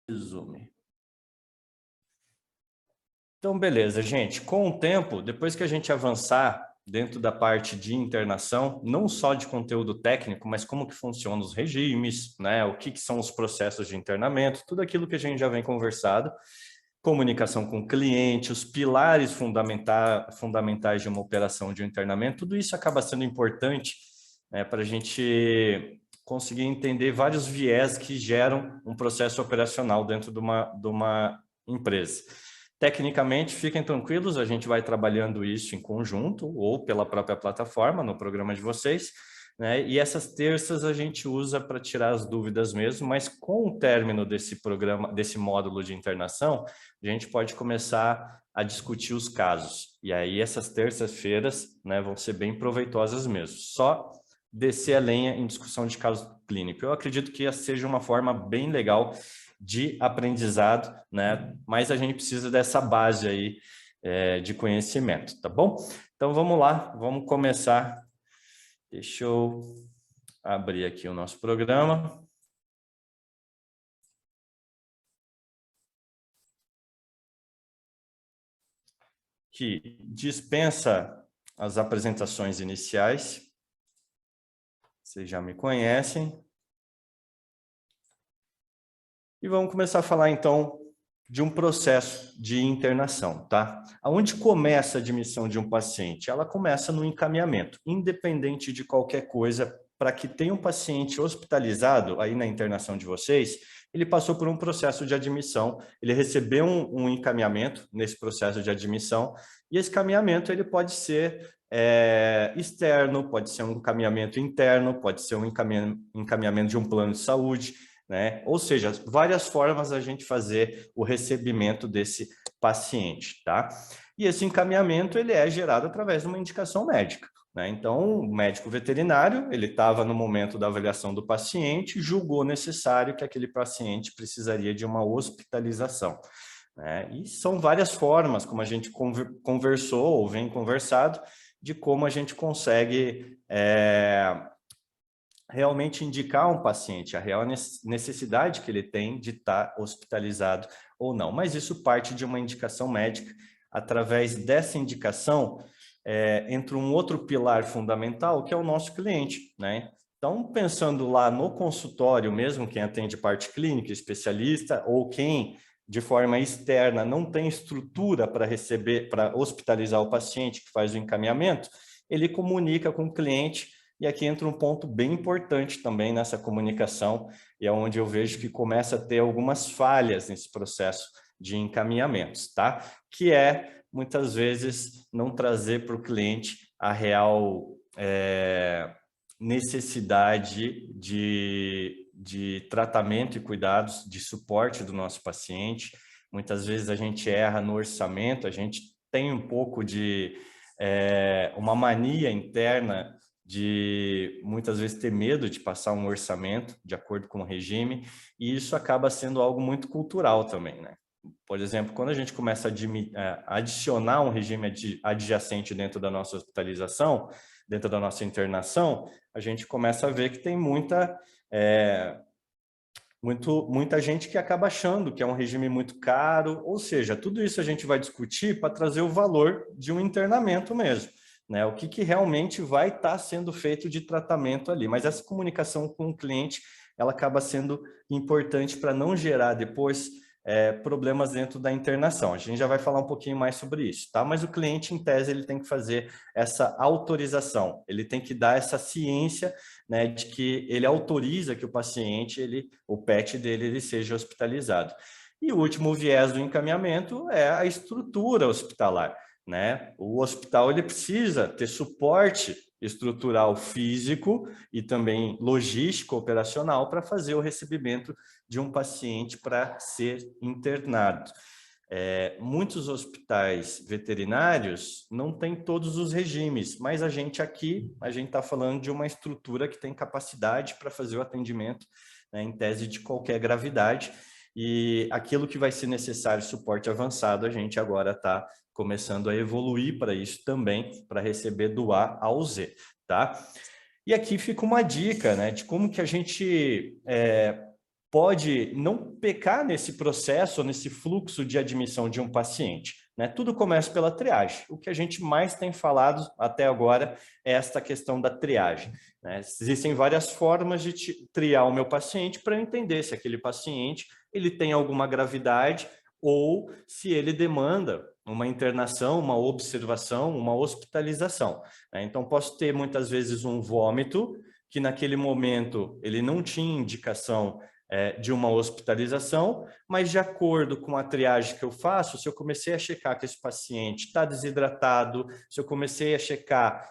Resume. Então, beleza, gente. Com o tempo, depois que a gente avançar dentro da parte de internação, não só de conteúdo técnico, mas como que funcionam os regimes, né? O que são os processos de internamento, tudo aquilo que a gente já vem conversado, comunicação com o cliente, os pilares fundamentais de uma operação de um internamento, tudo isso acaba sendo importante, né, para a gente conseguir entender vários viés que geram um processo operacional dentro de uma empresa. Tecnicamente, fiquem tranquilos, a gente vai trabalhando isso em conjunto ou pela própria plataforma, no programa de vocês, né? E essas terças a gente usa para tirar as dúvidas mesmo, mas com o término desse programa, desse módulo de internação, a gente pode começar a discutir os casos. E aí essas terças-feiras, né, vão ser bem proveitosas mesmo. Só descer a lenha em discussão de caso clínico. Eu acredito que seja uma forma bem legal de aprendizado, né? Mas a gente precisa dessa base aí de conhecimento, tá bom? Então vamos lá, vamos começar. Deixa eu abrir aqui o nosso programa. Que dispensa as apresentações iniciais. Vocês já me conhecem. E vamos começar a falar, então, de um processo de internação, tá? Aonde começa a admissão de um paciente? Ela começa no encaminhamento, independente de qualquer coisa, para que tenha um paciente hospitalizado aí na internação de vocês, ele passou por um processo de admissão, ele recebeu um encaminhamento nesse processo de admissão, e esse encaminhamento ele pode ser externo, pode ser um encaminhamento interno, pode ser um encaminhamento de um plano de saúde, né? Ou seja, várias formas a gente fazer o recebimento desse paciente, tá? E esse encaminhamento ele é gerado através de uma indicação médica, né? Então, o médico veterinário, ele estava no momento da avaliação do paciente, julgou necessário que aquele paciente precisaria de uma hospitalização, né? E são várias formas, como a gente conversou ou vem conversado, de como a gente consegue realmente indicar um paciente, a real necessidade que ele tem de estar hospitalizado ou não. Mas isso parte de uma indicação médica. Através dessa indicação, entra um outro pilar fundamental, que é o nosso cliente, né? Então, pensando lá no consultório mesmo, quem atende parte clínica, especialista, ou quem, de forma externa, não tem estrutura para receber, para hospitalizar o paciente que faz o encaminhamento, ele comunica com o cliente. E aqui entra um ponto bem importante também nessa comunicação, e é onde eu vejo que começa a ter algumas falhas nesse processo de encaminhamentos, tá? Que é, muitas vezes, não trazer para o cliente a real necessidade de tratamento e cuidados, de suporte do nosso paciente. Muitas vezes a gente erra no orçamento, a gente tem um pouco de uma mania interna de muitas vezes ter medo de passar um orçamento de acordo com o regime, e isso acaba sendo algo muito cultural também, né? Por exemplo, quando a gente começa a adicionar um regime adjacente dentro da nossa hospitalização, dentro da nossa internação, a gente começa a ver que tem muita gente que acaba achando que é um regime muito caro, ou seja, tudo isso a gente vai discutir para trazer o valor de um internamento mesmo, né? O que realmente vai estar sendo feito de tratamento ali, mas essa comunicação com o cliente, ela acaba sendo importante para não gerar depois problemas dentro da internação. A gente já vai falar um pouquinho mais sobre isso, tá? Mas o cliente, em tese, ele tem que fazer essa autorização, ele tem que dar essa ciência, né, de que ele autoriza que o paciente, o PET dele, ele seja hospitalizado. E o último viés do encaminhamento é a estrutura hospitalar, né? O hospital ele precisa ter suporte estrutural físico e também logístico operacional para fazer o recebimento de um paciente para ser internado. Muitos hospitais veterinários não têm todos os regimes, mas a gente está falando de uma estrutura que tem capacidade para fazer o atendimento, né, em tese de qualquer gravidade, e aquilo que vai ser necessário, suporte avançado, a gente agora está começando a evoluir para isso também, para receber do A ao Z, tá? E aqui fica uma dica, né, de como que a gente pode não pecar nesse processo, nesse fluxo de admissão de um paciente, né? Tudo começa pela triagem. O que a gente mais tem falado até agora é esta questão da triagem, né? Existem várias formas de triar o meu paciente para eu entender se aquele paciente ele tem alguma gravidade ou se ele demanda uma internação, uma observação, uma hospitalização, né? Então, posso ter muitas vezes um vômito que naquele momento ele não tinha indicação de uma hospitalização, mas de acordo com a triagem que eu faço, se eu comecei a checar que esse paciente está desidratado, se eu comecei a checar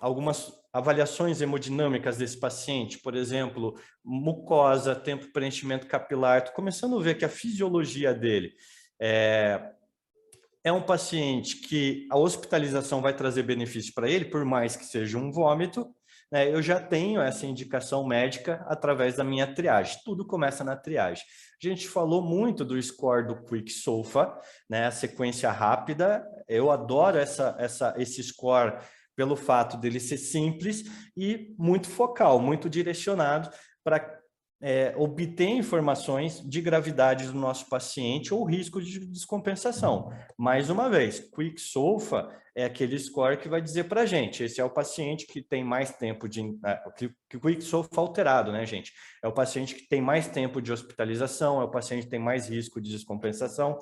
algumas avaliações hemodinâmicas desse paciente, por exemplo, mucosa, tempo de preenchimento capilar, estou começando a ver que a fisiologia dele é um paciente que a hospitalização vai trazer benefício para ele, por mais que seja um vômito, né, eu já tenho essa indicação médica através da minha triagem. Tudo começa na triagem. A gente falou muito do score do Quick SOFA, né, a sequência rápida. Eu adoro esse score pelo fato dele ser simples e muito focal, muito direcionado para obter informações de gravidade do nosso paciente ou risco de descompensação. Mais uma vez, Quick SOFA é aquele score que vai dizer para a gente, esse é o paciente que tem mais tempo de... Quick SOFA alterado, né, gente? É o paciente que tem mais tempo de hospitalização, é o paciente que tem mais risco de descompensação,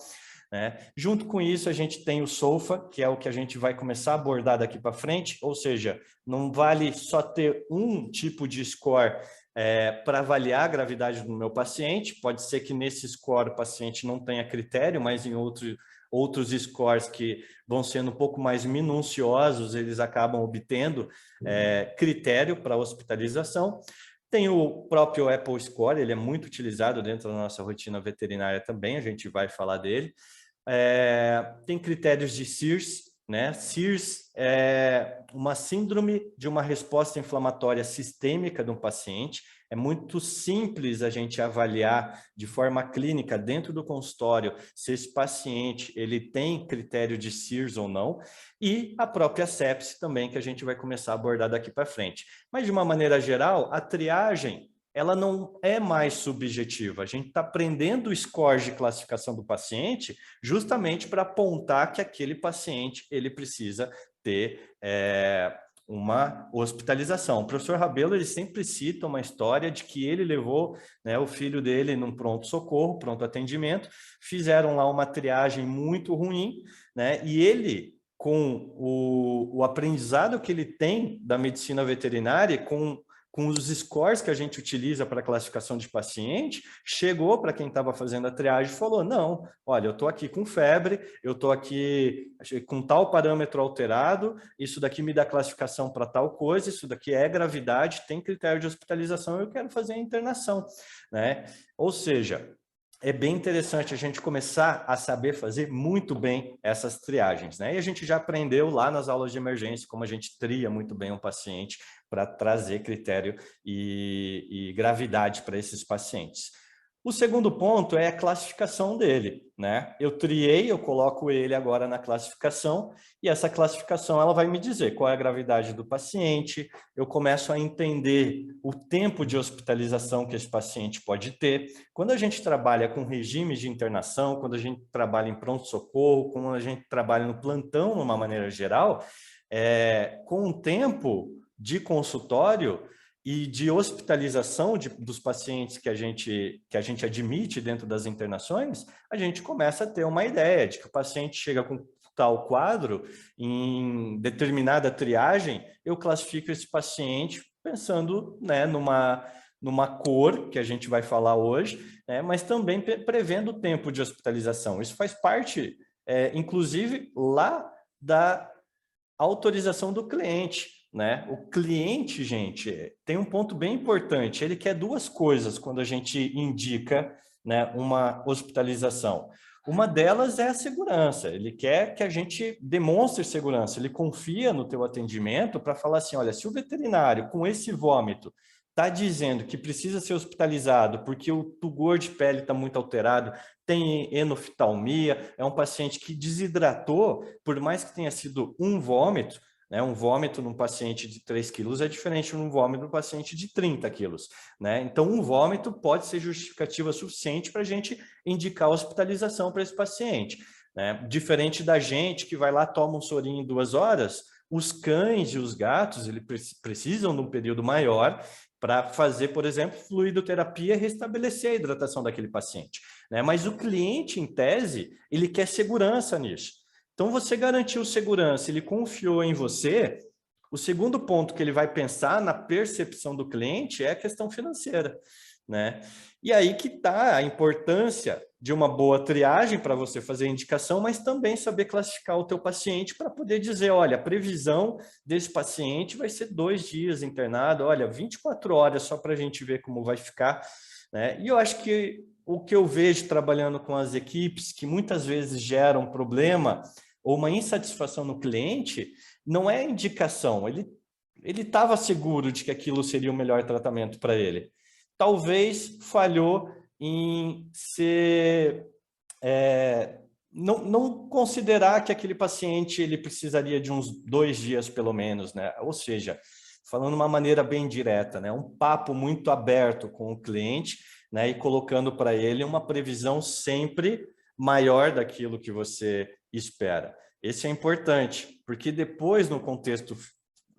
né? Junto com isso, a gente tem o SOFA, que é o que a gente vai começar a abordar daqui para frente, ou seja, não vale só ter um tipo de score para avaliar a gravidade do meu paciente. Pode ser que nesse score o paciente não tenha critério, mas em outros scores que vão sendo um pouco mais minuciosos, eles acabam obtendo critério para hospitalização. Tem o próprio Apple Score, ele é muito utilizado dentro da nossa rotina veterinária também, a gente vai falar dele. Tem critérios de SIRS, né? SIRS é uma síndrome de uma resposta inflamatória sistêmica de um paciente. É muito simples a gente avaliar de forma clínica dentro do consultório se esse paciente ele tem critério de SIRS ou não, e a própria sepse também, que a gente vai começar a abordar daqui para frente. Mas de uma maneira geral, a triagem ela não é mais subjetiva. A gente está aprendendo o score de classificação do paciente justamente para apontar que aquele paciente ele precisa ter uma hospitalização. O professor Rabelo ele sempre cita uma história de que ele levou, né, o filho dele num pronto-socorro, pronto-atendimento, fizeram lá uma triagem muito ruim, né, e ele, com o aprendizado que ele tem da medicina veterinária, com os scores que a gente utiliza para classificação de paciente, chegou para quem estava fazendo a triagem e falou, não, olha, eu estou aqui com febre, eu estou aqui com tal parâmetro alterado, isso daqui me dá classificação para tal coisa, isso daqui é gravidade, tem critério de hospitalização, eu quero fazer a internação, né? Ou seja, é bem interessante a gente começar a saber fazer muito bem essas triagens, né? E a gente já aprendeu lá nas aulas de emergência como a gente tria muito bem um paciente para trazer critério e gravidade para esses pacientes. O segundo ponto é a classificação dele, né? Eu triei, eu coloco ele agora na classificação e essa classificação ela vai me dizer qual é a gravidade do paciente, eu começo a entender o tempo de hospitalização que esse paciente pode ter. Quando a gente trabalha com regimes de internação, quando a gente trabalha em pronto-socorro, quando a gente trabalha no plantão, de uma maneira geral, com o tempo de consultório e de hospitalização dos pacientes que a gente admite dentro das internações, a gente começa a ter uma ideia de que o paciente chega com tal quadro, em determinada triagem, eu classifico esse paciente pensando, né, numa cor, que a gente vai falar hoje, né, mas também prevendo o tempo de hospitalização. Isso faz parte, inclusive, lá da autorização do cliente, né? O cliente, gente, tem um ponto bem importante. Ele quer duas coisas quando a gente indica, né, uma hospitalização. Uma delas é a segurança. Ele quer que a gente demonstre segurança. Ele confia no teu atendimento para falar assim, olha, se o veterinário com esse vômito está dizendo que precisa ser hospitalizado porque o tugor de pele está muito alterado, tem enoftalmia, é um paciente que desidratou, por mais que tenha sido um vômito, né? Um vômito num paciente de 3 quilos é diferente de um vômito num paciente de 30 quilos, né? Então, um vômito pode ser justificativa suficiente para a gente indicar hospitalização para esse paciente, né? Diferente da gente que vai lá, toma um sorinho em 2 horas, os cães e os gatos eles precisam de um período maior para fazer, por exemplo, fluidoterapia e restabelecer a hidratação daquele paciente, né? Mas o cliente, em tese, ele quer segurança nisso. Então, você garantiu segurança, ele confiou em você, o segundo ponto que ele vai pensar na percepção do cliente é a questão financeira, né? E aí que está a importância de uma boa triagem para você fazer a indicação, mas também saber classificar o teu paciente para poder dizer, olha, a previsão desse paciente vai ser 2 dias internado, olha, 24 horas só para a gente ver como vai ficar, né? E eu acho que o que eu vejo trabalhando com as equipes, que muitas vezes geram problema ou uma insatisfação no cliente, não é indicação, ele estava seguro de que aquilo seria o melhor tratamento para ele. Talvez falhou em ser, não considerar que aquele paciente ele precisaria de uns 2 dias pelo menos, né? Ou seja, falando de uma maneira bem direta, né? Um papo muito aberto com o cliente, né? E colocando para ele uma previsão sempre maior daquilo que você espera. Esse é importante, porque depois no contexto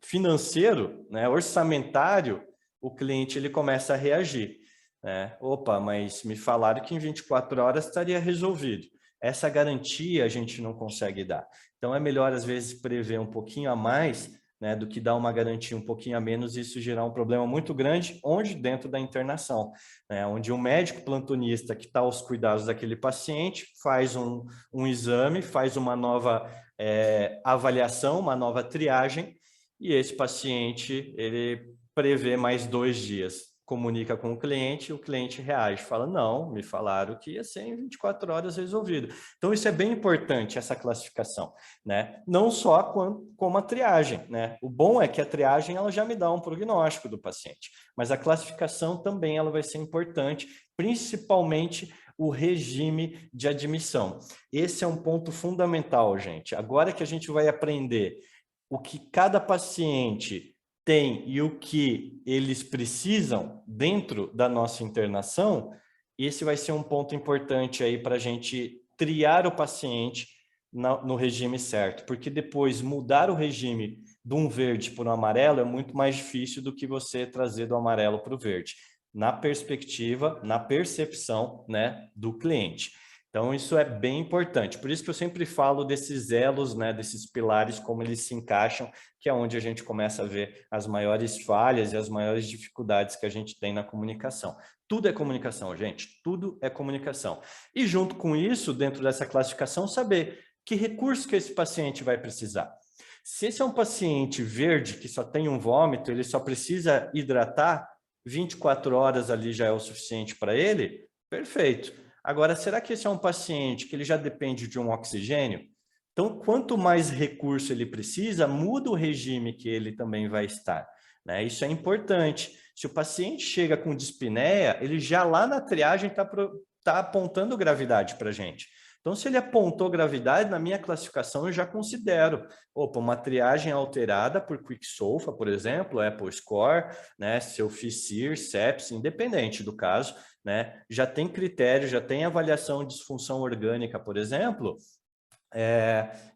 financeiro, né, orçamentário, o cliente ele começa a reagir, né? Opa, mas me falaram que em 24 horas estaria resolvido. Essa garantia a gente não consegue dar. Então é melhor às vezes prever um pouquinho a mais, né, do que dar uma garantia um pouquinho a menos e isso gerar um problema muito grande onde dentro da internação, né, onde o médico plantonista que está aos cuidados daquele paciente faz um exame, faz uma nova avaliação, uma nova triagem e esse paciente ele prevê mais 2 dias, comunica com o cliente reage, fala, não, me falaram que ia ser em 24 horas resolvido. Então, isso é bem importante, essa classificação, né? Não só como a triagem, né? O bom é que a triagem, ela já me dá um prognóstico do paciente, mas a classificação também, ela vai ser importante, principalmente o regime de admissão. Esse é um ponto fundamental, gente. Agora que a gente vai aprender o que cada paciente tem e o que eles precisam dentro da nossa internação, esse vai ser um ponto importante aí para a gente triar o paciente no regime certo, porque depois mudar o regime de um verde para um amarelo é muito mais difícil do que você trazer do amarelo para o verde, na perspectiva, na percepção, né, do cliente. Então, isso é bem importante. Por isso que eu sempre falo desses elos, né, desses pilares, como eles se encaixam, que é onde a gente começa a ver as maiores falhas e as maiores dificuldades que a gente tem na comunicação. Tudo é comunicação, gente. Tudo é comunicação. E junto com isso, dentro dessa classificação, saber que recurso que esse paciente vai precisar. Se esse é um paciente verde que só tem um vômito, ele só precisa hidratar, 24 horas ali já é o suficiente para ele, perfeito. Agora, será que esse é um paciente que ele já depende de um oxigênio? Então, quanto mais recurso ele precisa, muda o regime que ele também vai estar, né? Isso é importante. Se o paciente chega com dispneia, ele já lá na triagem está apontando gravidade para a gente. Então, se ele apontou gravidade, na minha classificação eu já considero, opa, uma triagem alterada por Quick-Solfa, por exemplo, Apple Score, né? Se eu fiz SIR, sepsis, independente do caso, né? Já tem critério, já tem avaliação de disfunção orgânica, por exemplo,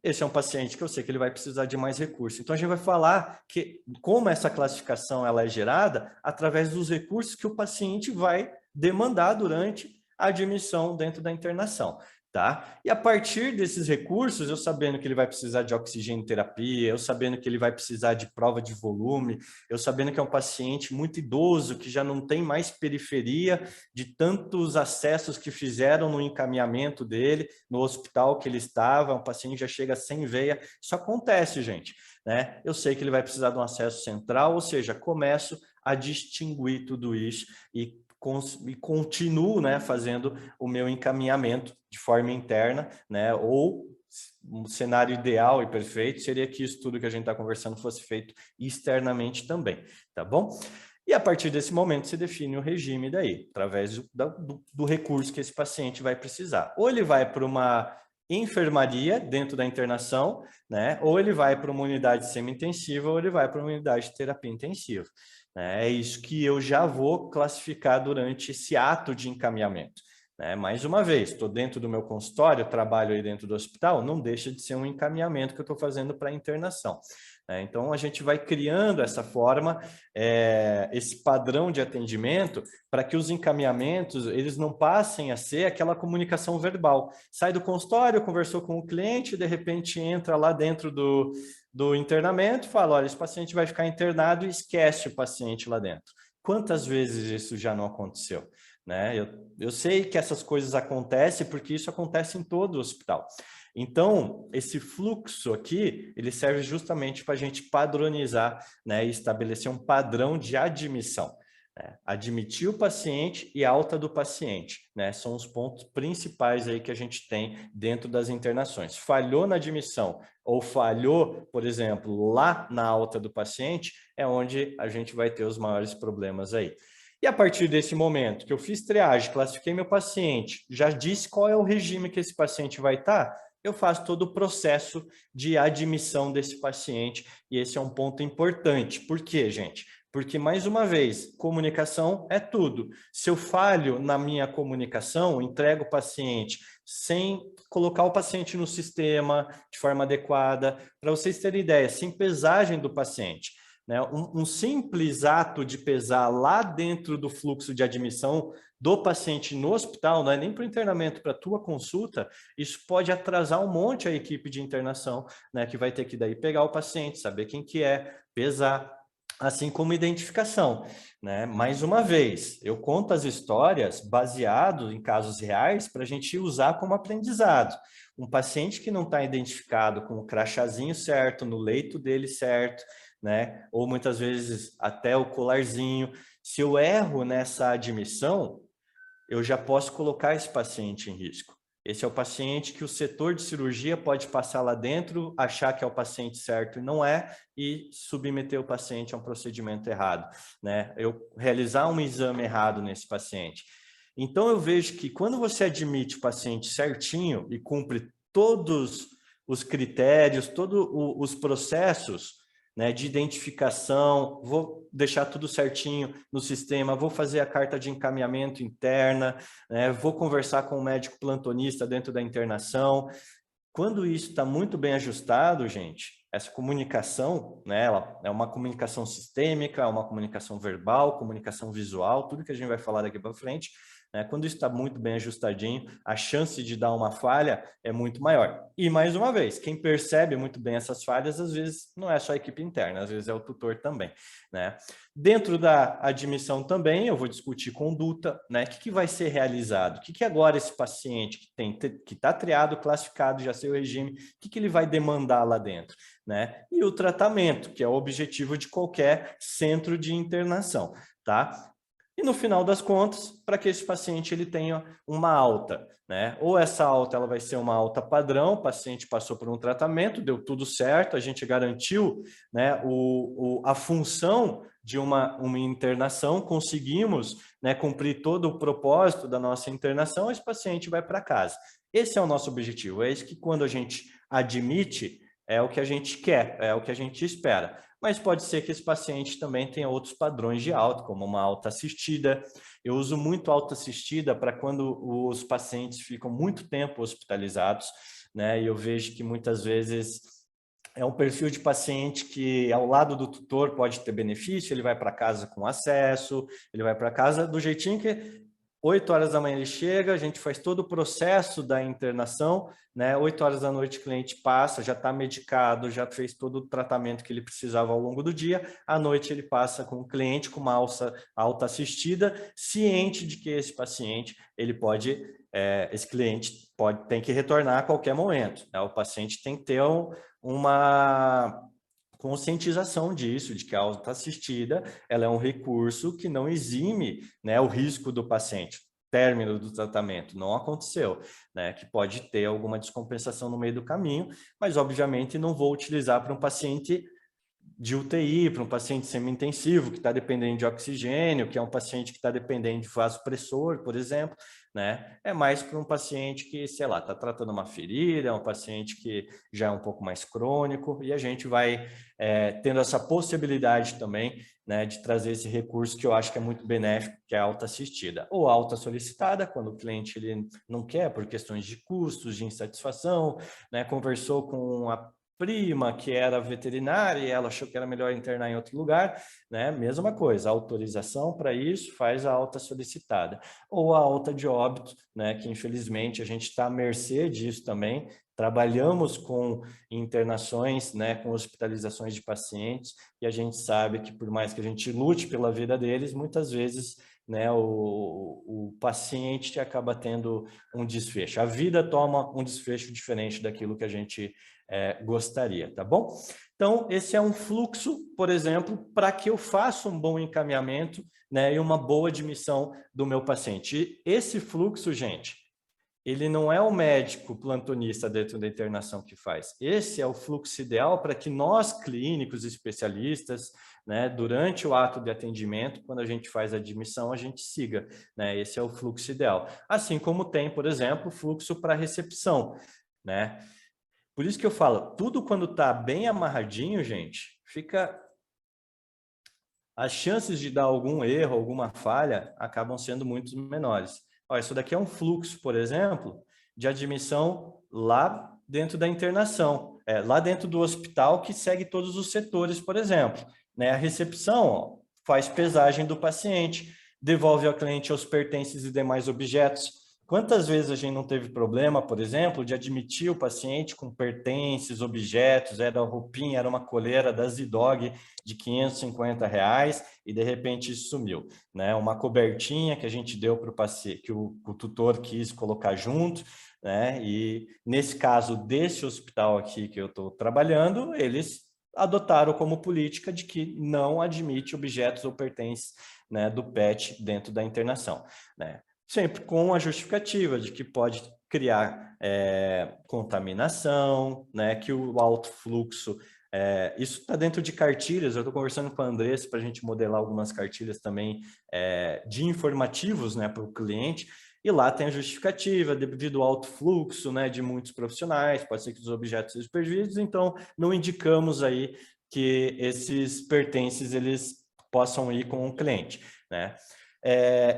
esse é um paciente que eu sei que ele vai precisar de mais recursos. Então, a gente vai falar que como essa classificação ela é gerada através dos recursos que o paciente vai demandar durante a admissão dentro da internação. Tá? E a partir desses recursos, eu sabendo que ele vai precisar de oxigênio terapia, eu sabendo que ele vai precisar de prova de volume, eu sabendo que é um paciente muito idoso, que já não tem mais periferia de tantos acessos que fizeram no encaminhamento dele, no hospital que ele estava, um paciente já chega sem veia. Isso acontece, gente, né? Eu sei que ele vai precisar de um acesso central, ou seja, começo a distinguir tudo isso e continuo, né, fazendo o meu encaminhamento de forma interna, né, ou um cenário ideal e perfeito seria que isso tudo que a gente está conversando fosse feito externamente também, tá bom? E a partir desse momento se define o regime daí, através do recurso que esse paciente vai precisar. Ou ele vai para uma enfermaria dentro da internação, né? Ou ele vai para uma unidade semi-intensiva ou ele vai para uma unidade de terapia intensiva. Né? É isso que eu já vou classificar durante esse ato de encaminhamento. Né? Mais uma vez, estou dentro do meu consultório, trabalho aí dentro do hospital, não deixa de ser um encaminhamento que eu estou fazendo para internação. Então, a gente vai criando essa forma, esse padrão de atendimento, para que os encaminhamentos eles não passem a ser aquela comunicação verbal. Sai do consultório, conversou com o cliente, de repente entra lá dentro do internamento, fala, olha, esse paciente vai ficar internado e esquece o paciente lá dentro. Quantas vezes isso já não aconteceu? Né? Eu sei que essas coisas acontecem porque isso acontece em todo o hospital. Então, esse fluxo aqui, ele serve justamente para a gente padronizar, né, e estabelecer um padrão de admissão. Né? Admitir o paciente e alta do paciente, né, são os pontos principais aí que a gente tem dentro das internações. Falhou na admissão ou falhou, por exemplo, lá na alta do paciente, é onde a gente vai ter os maiores problemas aí. E a partir desse momento que eu fiz triagem, classifiquei meu paciente, já disse qual é o regime que esse paciente vai estar, eu faço todo o processo de admissão desse paciente, e esse é um ponto importante. Por quê, gente? Porque, mais uma vez, comunicação é tudo. Se eu falho na minha comunicação, entrego o paciente sem colocar o paciente no sistema de forma adequada, para vocês terem ideia, sem pesagem do paciente. Né? Um simples ato de pesar lá dentro do fluxo de admissão do paciente no hospital, não é nem para o internamento, para a tua consulta, isso pode atrasar um monte a equipe de internação, né? Que vai ter que daí pegar o paciente, saber quem que é, pesar, assim como identificação. Né? Mais uma vez, eu conto as histórias baseado em casos reais para a gente usar como aprendizado. Um paciente que não está identificado com o crachazinho certo, no leito dele certo, né? Ou muitas vezes até o colarzinho. Se eu erro nessa admissão, eu já posso colocar esse paciente em risco. Esse é o paciente que o setor de cirurgia pode passar lá dentro, achar que é o paciente certo e não é, e submeter o paciente a um procedimento errado, né? Eu realizar um exame errado nesse paciente. Então, eu vejo que quando você admite o paciente certinho e cumpre todos os critérios, todos os processos, né, de identificação, vou deixar tudo certinho no sistema, vou fazer a carta de encaminhamento interna, né, vou conversar com o médico plantonista dentro da internação. Quando isso está muito bem ajustado, gente, essa comunicação, né, ela é uma comunicação sistêmica, uma comunicação verbal, comunicação visual, tudo que a gente vai falar daqui para frente, né, quando isso está muito bem ajustadinho, a chance de dar uma falha é muito maior. E, mais uma vez, quem percebe muito bem essas falhas, às vezes, não é só a equipe interna, às vezes é o tutor também. Né? Dentro da admissão também, eu vou discutir conduta, né? O que vai ser realizado? O que agora esse paciente que está triado, classificado, já sei o regime, o que ele vai demandar lá dentro? Né? E o tratamento, que é o objetivo de qualquer centro de internação. Tá? E no final das contas, para que esse paciente ele tenha uma alta, né? Ou essa alta ela vai ser uma alta padrão, o paciente passou por um tratamento, deu tudo certo, a gente garantiu, né, a função de uma internação, conseguimos, né, cumprir todo o propósito da nossa internação, esse paciente vai para casa. Esse é o nosso objetivo, é isso que quando a gente admite, é o que a gente quer, é o que a gente espera. Mas pode ser que esse paciente também tenha outros padrões de alta, como uma alta assistida. Eu uso muito alta assistida para quando os pacientes ficam muito tempo hospitalizados, né? E eu vejo que muitas vezes é um perfil de paciente que ao lado do tutor pode ter benefício, ele vai para casa com acesso, ele vai para casa do jeitinho que 8 horas da manhã ele chega, a gente faz todo o processo da internação, né? 8 horas da noite o cliente passa, já está medicado, já fez todo o tratamento que ele precisava ao longo do dia, à noite ele passa com o cliente com uma alta assistida, ciente de que esse paciente, ele pode, esse cliente tem que retornar a qualquer momento, né? O paciente tem que ter uma conscientização disso, de que a alta assistida ela é um recurso que não exime, né, o risco do paciente. Término do tratamento não aconteceu, né, que pode ter alguma descompensação no meio do caminho, mas obviamente não vou utilizar para um paciente de UTI, para um paciente semi-intensivo que está dependendo de oxigênio, que é um paciente que está dependendo de vasopressor, por exemplo, né? É mais para um paciente que, sei lá, está tratando uma ferida, é um paciente que já é um pouco mais crônico, e a gente vai tendo essa possibilidade também, né, de trazer esse recurso que eu acho que é muito benéfico, que é a alta assistida. Ou alta solicitada, quando o cliente ele não quer, por questões de custos, de insatisfação, né, conversou com a prima que era veterinária e ela achou que era melhor internar em outro lugar, né? Mesma coisa, autorização para isso faz a alta solicitada. Ou a alta de óbito, né? Que infelizmente a gente está à mercê disso também. Trabalhamos com internações, né? Com hospitalizações de pacientes e a gente sabe que por mais que a gente lute pela vida deles, muitas vezes, né? O paciente acaba tendo um desfecho. A vida toma um desfecho diferente daquilo que a gente gostaria, tá bom? Então, esse é um fluxo, por exemplo, para que eu faça um bom encaminhamento, né, e uma boa admissão do meu paciente. E esse fluxo, gente, ele não é o médico plantonista dentro da internação que faz. Esse é o fluxo ideal para que nós, clínicos, especialistas, né, durante o ato de atendimento, quando a gente faz a admissão, a gente siga, né? Esse é o fluxo ideal. Assim como tem, por exemplo, o fluxo para recepção, né? Por isso que eu falo, tudo quando está bem amarradinho, gente, fica... As chances de dar algum erro, alguma falha, acabam sendo muito menores. Olha, isso daqui é um fluxo, por exemplo, de admissão lá dentro da internação, lá dentro do hospital que segue todos os setores, por exemplo. Né? A recepção, ó, faz pesagem do paciente, devolve ao cliente os pertences e demais objetos. Quantas vezes a gente não teve problema, por exemplo, de admitir o paciente com pertences, objetos, era roupinha, era uma coleira da Zidog de R$ 550 e de repente isso sumiu, né? Uma cobertinha que a gente deu para o paciente, que o tutor quis colocar junto, né? E nesse caso desse hospital aqui que eu estou trabalhando, eles adotaram como política de que não admite objetos ou pertences, né, do PET dentro da internação, né? Sempre com a justificativa de que pode criar contaminação, né, que o alto fluxo, isso está dentro de cartilhas. Eu estou conversando com a Andressa para a gente modelar algumas cartilhas também de informativos, né, para o cliente, e lá tem a justificativa devido ao alto fluxo, né, de muitos profissionais, pode ser que os objetos sejam perdidos, então não indicamos aí que esses pertences eles possam ir com o cliente, né?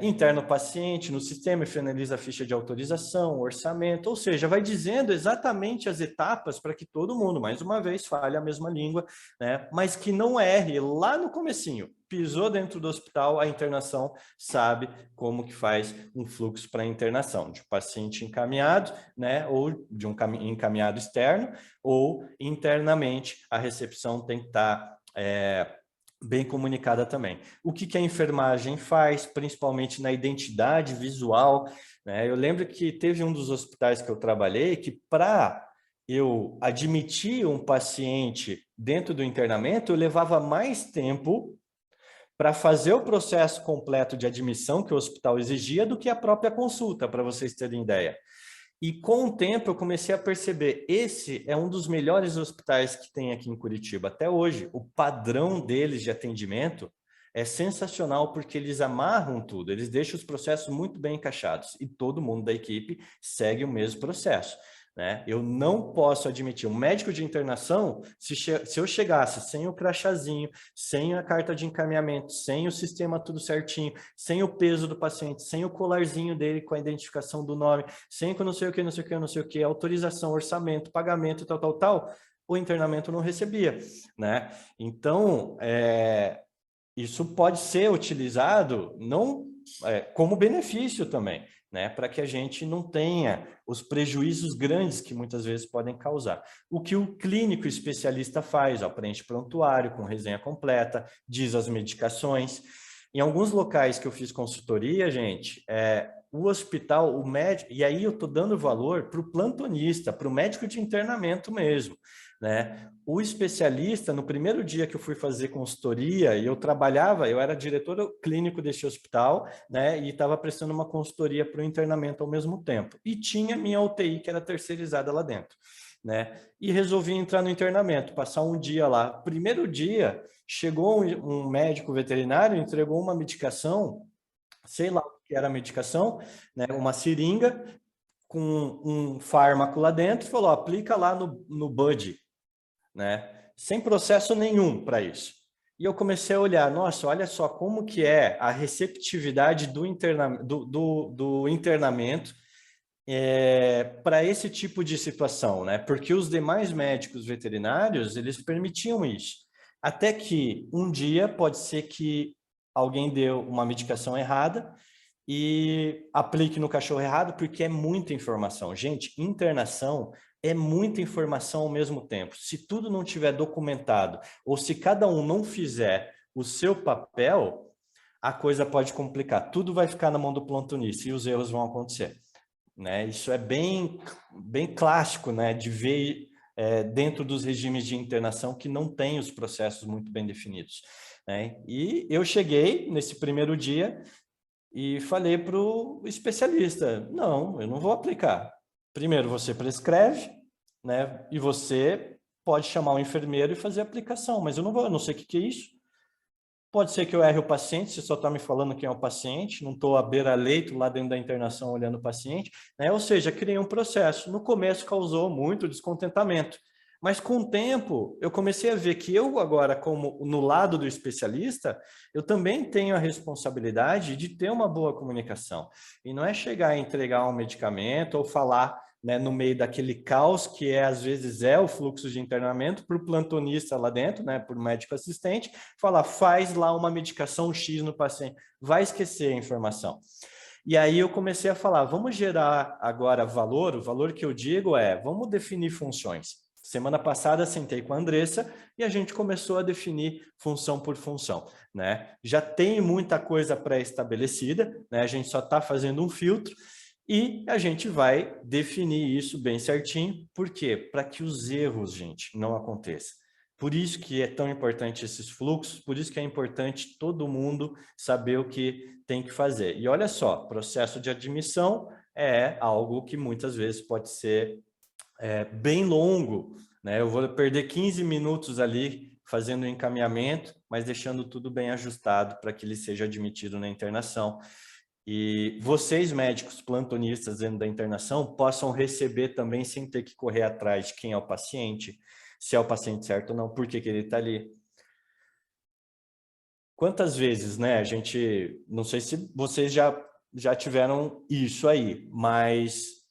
Interno paciente no sistema e finaliza a ficha de autorização, orçamento, ou seja, vai dizendo exatamente as etapas para que todo mundo, mais uma vez, fale a mesma língua, né? Mas que não erre lá no comecinho. Pisou dentro do hospital, a internação sabe como que faz um fluxo para a internação, de paciente encaminhado, né? Ou de um encaminhado externo, ou internamente a recepção tem que estar... bem comunicada também. O que a enfermagem faz, principalmente na identidade visual, né? Eu lembro que teve um dos hospitais que eu trabalhei que para eu admitir um paciente dentro do internamento, eu levava mais tempo para fazer o processo completo de admissão que o hospital exigia do que a própria consulta, para vocês terem ideia. E com o tempo eu comecei a perceber, esse é um dos melhores hospitais que tem aqui em Curitiba até hoje. O padrão deles de atendimento é sensacional porque eles amarram tudo, eles deixam os processos muito bem encaixados e todo mundo da equipe segue o mesmo processo, né? Eu não posso admitir um médico de internação, se eu chegasse sem o crachazinho, sem a carta de encaminhamento, sem o sistema tudo certinho, sem o peso do paciente, sem o colarzinho dele com a identificação do nome, sem que não sei o que, não sei o que, não sei o que, autorização, orçamento, pagamento, tal, o internamento não recebia, né? Então, isso pode ser utilizado não como benefício também, né? Para que a gente não tenha os prejuízos grandes que muitas vezes podem causar. O que o clínico especialista faz, ó, preenche prontuário com resenha completa, diz as medicações. Em alguns locais que eu fiz consultoria, gente, o hospital, o médico, e aí eu estou dando valor para o plantonista, para o médico de internamento mesmo, né? O especialista, no primeiro dia que eu fui fazer consultoria, e eu era diretor clínico desse hospital, né? E estava prestando uma consultoria para o internamento ao mesmo tempo. E tinha minha UTI, que era terceirizada lá dentro, né? E resolvi entrar no internamento, passar um dia lá. Primeiro dia, chegou um médico veterinário, entregou uma medicação, sei lá, que era a medicação, né, uma seringa com um fármaco lá dentro, falou, aplica lá no Bud, né, sem processo nenhum para isso. E eu comecei a olhar, nossa, olha só como que é a receptividade do internamento para esse tipo de situação, né? Porque os demais médicos veterinários, eles permitiam isso. Até que um dia pode ser que alguém deu uma medicação errada e aplique no cachorro errado, porque é muita informação. Gente, internação é muita informação ao mesmo tempo. Se tudo não tiver documentado, ou se cada um não fizer o seu papel, a coisa pode complicar. Tudo vai ficar na mão do plantonista e os erros vão acontecer. Né? Isso é bem clássico, né? De ver dentro dos regimes de internação que não tem os processos muito bem definidos. Né? E eu cheguei nesse primeiro dia e falei para o especialista, não, eu não vou aplicar. Primeiro você prescreve, né? E você pode chamar o enfermeiro e fazer a aplicação, mas eu não vou, eu não sei o que é isso. Pode ser que eu erre o paciente, você só está me falando quem é o paciente, não estou à beira-leito lá dentro da internação olhando o paciente, né? Ou seja, criei um processo. No começo causou muito descontentamento, mas com o tempo eu comecei a ver que eu agora, como no lado do especialista, eu também tenho a responsabilidade de ter uma boa comunicação. E não é chegar e entregar um medicamento ou falar, né, no meio daquele caos que às vezes é o fluxo de internamento para o plantonista lá dentro, né, para o médico assistente, falar, faz lá uma medicação X no paciente, vai esquecer a informação. E aí eu comecei a falar, vamos gerar agora valor, o valor que eu digo vamos definir funções. Semana passada sentei com a Andressa e a gente começou a definir função por função, né? Já tem muita coisa pré-estabelecida, né? A gente só está fazendo um filtro e a gente vai definir isso bem certinho. Por quê? Para que os erros, gente, não aconteçam. Por isso que é tão importante esses fluxos, por isso que é importante todo mundo saber o que tem que fazer. E olha só, processo de admissão é algo que muitas vezes pode ser bem longo, né? Eu vou perder 15 minutos ali fazendo o encaminhamento, mas deixando tudo bem ajustado para que ele seja admitido na internação. E vocês, médicos plantonistas dentro da internação, possam receber também sem ter que correr atrás de quem é o paciente, se é o paciente certo ou não, por que ele está ali. Quantas vezes, né, a gente, não sei se vocês já tiveram isso aí, mas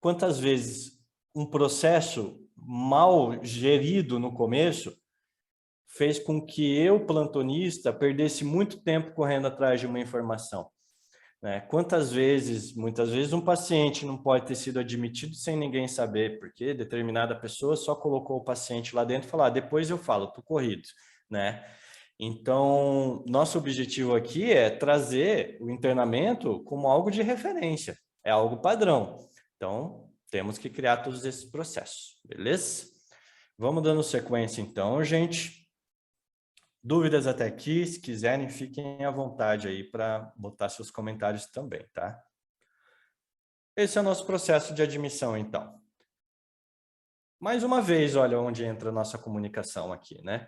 quantas vezes um processo mal gerido no começo fez com que eu, plantonista, perdesse muito tempo correndo atrás de uma informação. Né? Quantas vezes, muitas vezes, um paciente não pode ter sido admitido sem ninguém saber, porque determinada pessoa só colocou o paciente lá dentro e falou, depois eu falo, tô corrido, né? Então, nosso objetivo aqui é trazer o internamento como algo de referência, é algo padrão. Então, temos que criar todos esses processos, beleza? Vamos dando sequência então, gente. Dúvidas até aqui? Se quiserem, fiquem à vontade aí para botar seus comentários também, tá? Esse é o nosso processo de admissão, então. Mais uma vez, olha onde entra a nossa comunicação aqui, né?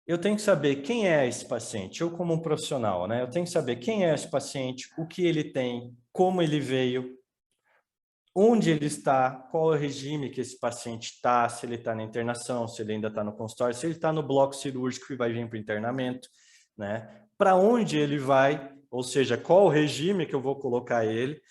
Eu tenho que saber quem é esse paciente, eu como um profissional, né? Eu tenho que saber quem é esse paciente, o que ele tem, como ele veio, onde ele está, qual é o regime que esse paciente está, se ele está na internação, se ele ainda está no consultório, se ele está no bloco cirúrgico e vai vir para o internamento, né? Para onde ele vai, ou seja, qual o regime que eu vou colocar ele,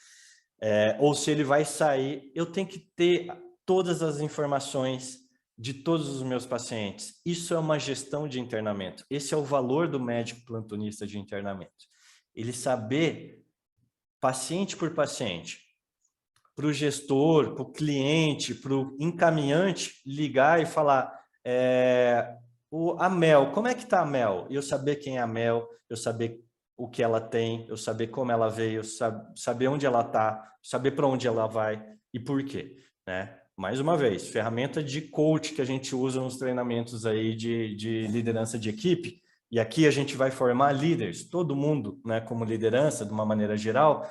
ou se ele vai sair, eu tenho que ter todas as informações de todos os meus pacientes. Isso é uma gestão de internamento. Esse é o valor do médico plantonista de internamento. Ele saber, paciente por paciente, para o gestor, para o cliente, para o encaminhante, ligar e falar, a Mel, como é que está a Mel? Eu saber quem é a Mel, eu saber o que ela tem, eu saber como ela veio, saber onde ela está, saber para onde ela vai e por quê, né? Mais uma vez, ferramenta de coach que a gente usa nos treinamentos aí de liderança de equipe, e aqui a gente vai formar líderes, todo mundo, né, como liderança, de uma maneira geral,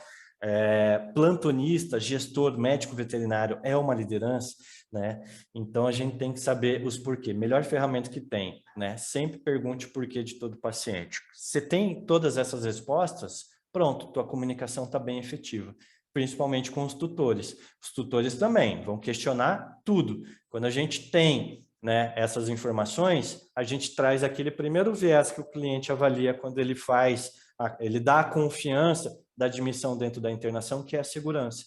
plantonista, gestor, médico veterinário é uma liderança, né? Então a gente tem que saber os porquê. Melhor ferramenta que tem, né? Sempre pergunte o porquê de todo paciente. Você tem todas essas respostas, pronto, tua comunicação está bem efetiva. Principalmente com os tutores. Os tutores também vão questionar tudo. Quando a gente tem, né, essas informações, a gente traz aquele primeiro viés que o cliente avalia quando ele faz, ele dá a confiança da admissão dentro da internação, que é a segurança.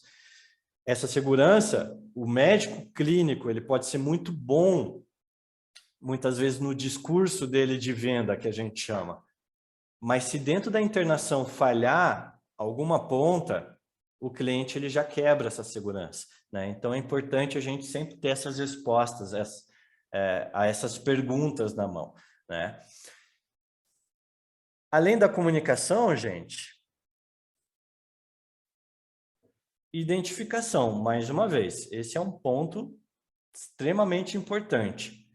Essa segurança, o médico clínico, ele pode ser muito bom, muitas vezes no discurso dele de venda, que a gente chama. Mas se dentro da internação falhar alguma ponta, o cliente ele já quebra essa segurança, né? Então é importante a gente sempre ter essas respostas a essas perguntas na mão, né? Além da comunicação, gente, identificação, mais uma vez, esse é um ponto extremamente importante,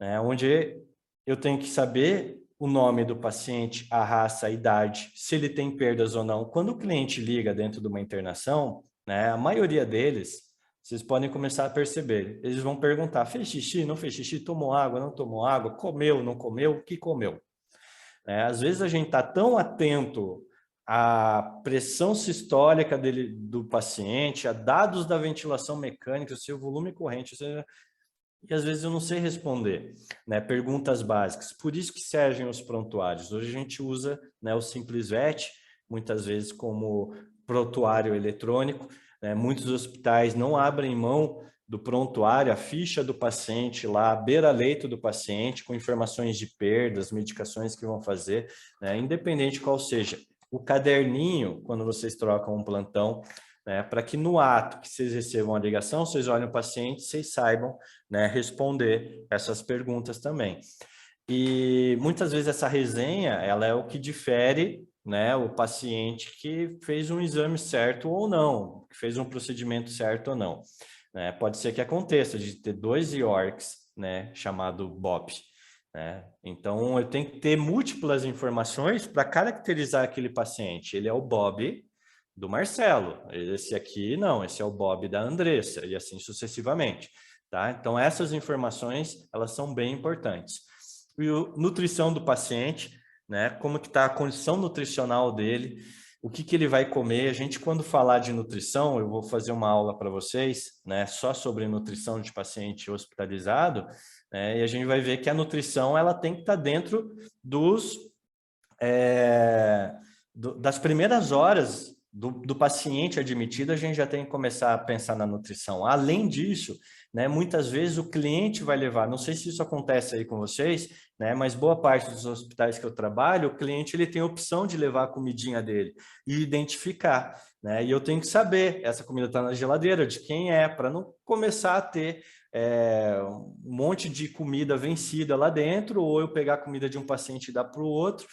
né? Onde eu tenho que saber o nome do paciente, a raça, a idade, se ele tem perdas ou não. Quando o cliente liga dentro de uma internação, né, a maioria deles, vocês podem começar a perceber, eles vão perguntar, fez xixi, não fez xixi, tomou água, não tomou água, comeu, não comeu, o que comeu? Às vezes a gente está tão atento à pressão sistólica do paciente, a dados da ventilação mecânica, o seu volume corrente, e às vezes eu não sei responder, né? Perguntas básicas. Por isso que servem os prontuários. Hoje a gente usa, né, o SimplesVet, muitas vezes como prontuário eletrônico, né? Muitos hospitais não abrem mão do prontuário, a ficha do paciente lá, beira-leito do paciente, com informações de perdas, medicações que vão fazer, né? Independente qual seja. O caderninho, quando vocês trocam um plantão, né, para que no ato que vocês recebam a ligação, vocês olhem o paciente, vocês saibam, né, responder essas perguntas também. E muitas vezes essa resenha, ela é o que difere, né, o paciente que fez um exame certo ou não, que fez um procedimento certo ou não. Né? Pode ser que aconteça de ter 2 IORCs, né, chamado BOP. Né? Então, eu tenho que ter múltiplas informações para caracterizar aquele paciente. Ele é o Bob do Marcelo, esse aqui não, esse é o Bob da Andressa, e assim sucessivamente. Tá? Então, essas informações, elas são bem importantes. E a nutrição do paciente, né? Como que está a condição nutricional dele, o que ele vai comer. A gente, quando falar de nutrição, eu vou fazer uma aula para vocês, né? Só sobre nutrição de paciente hospitalizado, né? E a gente vai ver que a nutrição, ela tem que estar dentro das primeiras horas do paciente admitido, a gente já tem que começar a pensar na nutrição. Além disso, né, muitas vezes o cliente vai levar, não sei se isso acontece aí com vocês, né, mas boa parte dos hospitais que eu trabalho, o cliente ele tem a opção de levar a comidinha dele e identificar, né, e eu tenho que saber, essa comida está na geladeira, de quem é, para não começar a ter um monte de comida vencida lá dentro, ou eu pegar a comida de um paciente e dar para o outro,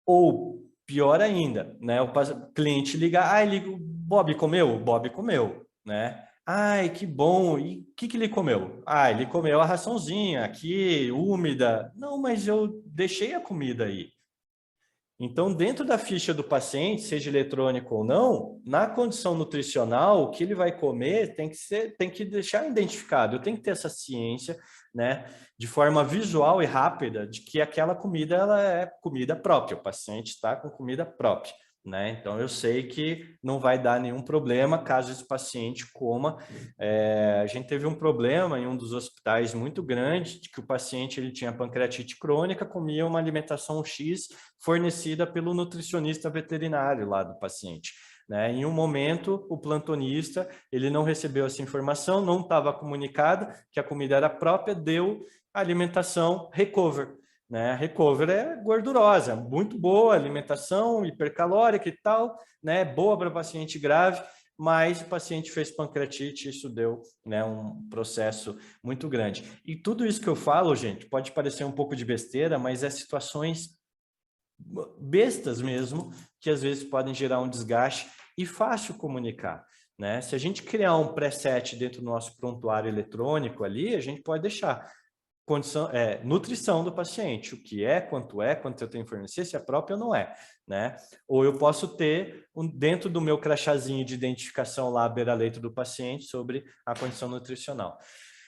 ou pior ainda, né? O cliente liga, o Bob comeu? O Bob comeu, né? Ai, que bom, e o que ele comeu? Ele comeu a raçãozinha aqui, úmida. Não, mas eu deixei a comida aí. Então, dentro da ficha do paciente, seja eletrônico ou não, na condição nutricional, o que ele vai comer tem que deixar identificado. Eu tenho que ter essa ciência, né, de forma visual e rápida, de que aquela comida ela é comida própria. O paciente está com comida própria, né? Então, eu sei que não vai dar nenhum problema caso esse paciente coma. A gente teve um problema em um dos hospitais muito grande, de que o paciente ele tinha pancreatite crônica, comia uma alimentação X fornecida pelo nutricionista veterinário lá do paciente. Né? Em um momento, o plantonista ele não recebeu essa informação, não estava comunicado que a comida era própria, deu alimentação recover. Né? Recover é gordurosa, muito boa alimentação, hipercalórica e tal, né? Boa para paciente grave, mas o paciente fez pancreatite, isso deu, né, um processo muito grande. E tudo isso que eu falo, gente, pode parecer um pouco de besteira, mas é situações bestas mesmo, que às vezes podem gerar um desgaste e fácil comunicar. Né? Se a gente criar um preset dentro do nosso prontuário eletrônico ali, a gente pode deixar nutrição do paciente, o que é, quanto eu tenho que fornecer, se é próprio ou não é, né? Ou eu posso ter dentro do meu crachazinho de identificação lá, beira-leito do paciente, sobre a condição nutricional.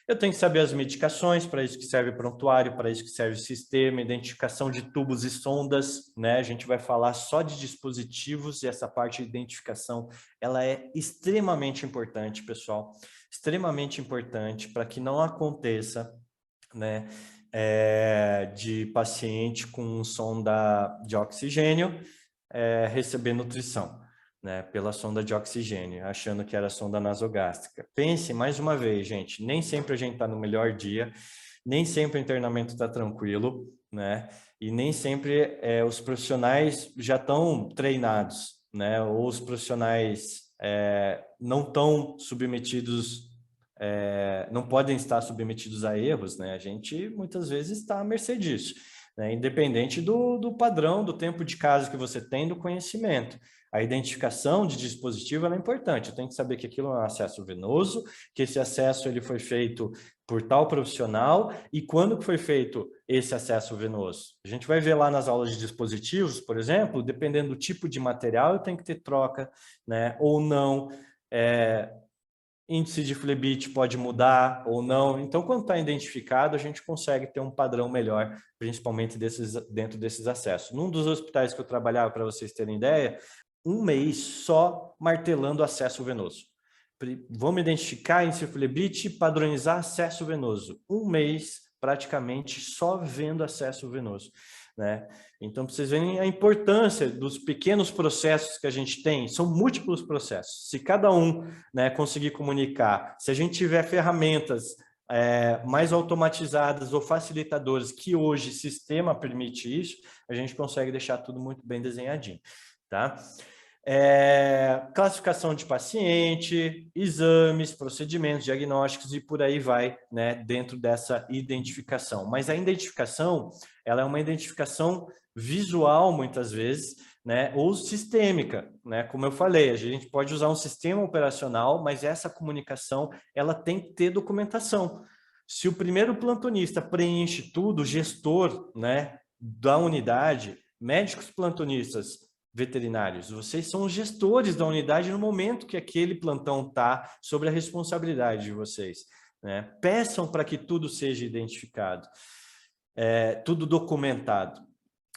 Eu tenho que saber as medicações, para isso que serve o prontuário, para isso que serve o sistema, identificação de tubos e sondas, né? A gente vai falar só de dispositivos e essa parte de identificação, ela é extremamente importante, pessoal, extremamente importante para que não aconteça, né, de paciente com sonda de oxigênio receber nutrição, né, pela sonda de oxigênio, achando que era sonda nasogástrica. Pense mais uma vez, gente, nem sempre a gente está no melhor dia, nem sempre o internamento está tranquilo, né, e nem sempre os profissionais já estão treinados, né, ou os profissionais não estão submetidos, não podem estar submetidos a erros, né, a gente muitas vezes está à mercê disso, né, independente do padrão, do tempo de caso que você tem, do conhecimento. A identificação de dispositivo é importante. Eu tenho que saber que aquilo é um acesso venoso, que esse acesso ele foi feito por tal profissional e quando que foi feito esse acesso venoso. A gente vai ver lá nas aulas de dispositivos, por exemplo, dependendo do tipo de material, eu tenho que ter troca, né, ou não. Índice de Flebit pode mudar ou não. Então, quando está identificado, a gente consegue ter um padrão melhor, principalmente dentro desses acessos. Num dos hospitais que eu trabalhava, para vocês terem ideia, um mês só martelando acesso venoso. Vamos identificar índice Flebit, padronizar acesso venoso. Um mês, praticamente, só vendo acesso venoso, né? Então, para vocês verem a importância dos pequenos processos que a gente tem, são múltiplos processos. Se cada um, né, conseguir comunicar, se a gente tiver ferramentas mais automatizadas ou facilitadoras, que hoje o sistema permite isso, a gente consegue deixar tudo muito bem desenhadinho, tá? Classificação de paciente, exames, procedimentos diagnósticos e por aí vai, né, dentro dessa identificação. Mas a identificação, ela é uma identificação visual, muitas vezes, né, ou sistêmica, né? Como eu falei, a gente pode usar um sistema operacional, mas essa comunicação, ela tem que ter documentação. Se o primeiro plantonista preenche tudo, o gestor, né, da unidade, médicos plantonistas, veterinários, vocês são os gestores da unidade no momento que aquele plantão está sobre a responsabilidade de vocês, né? Peçam para que tudo seja identificado, tudo documentado.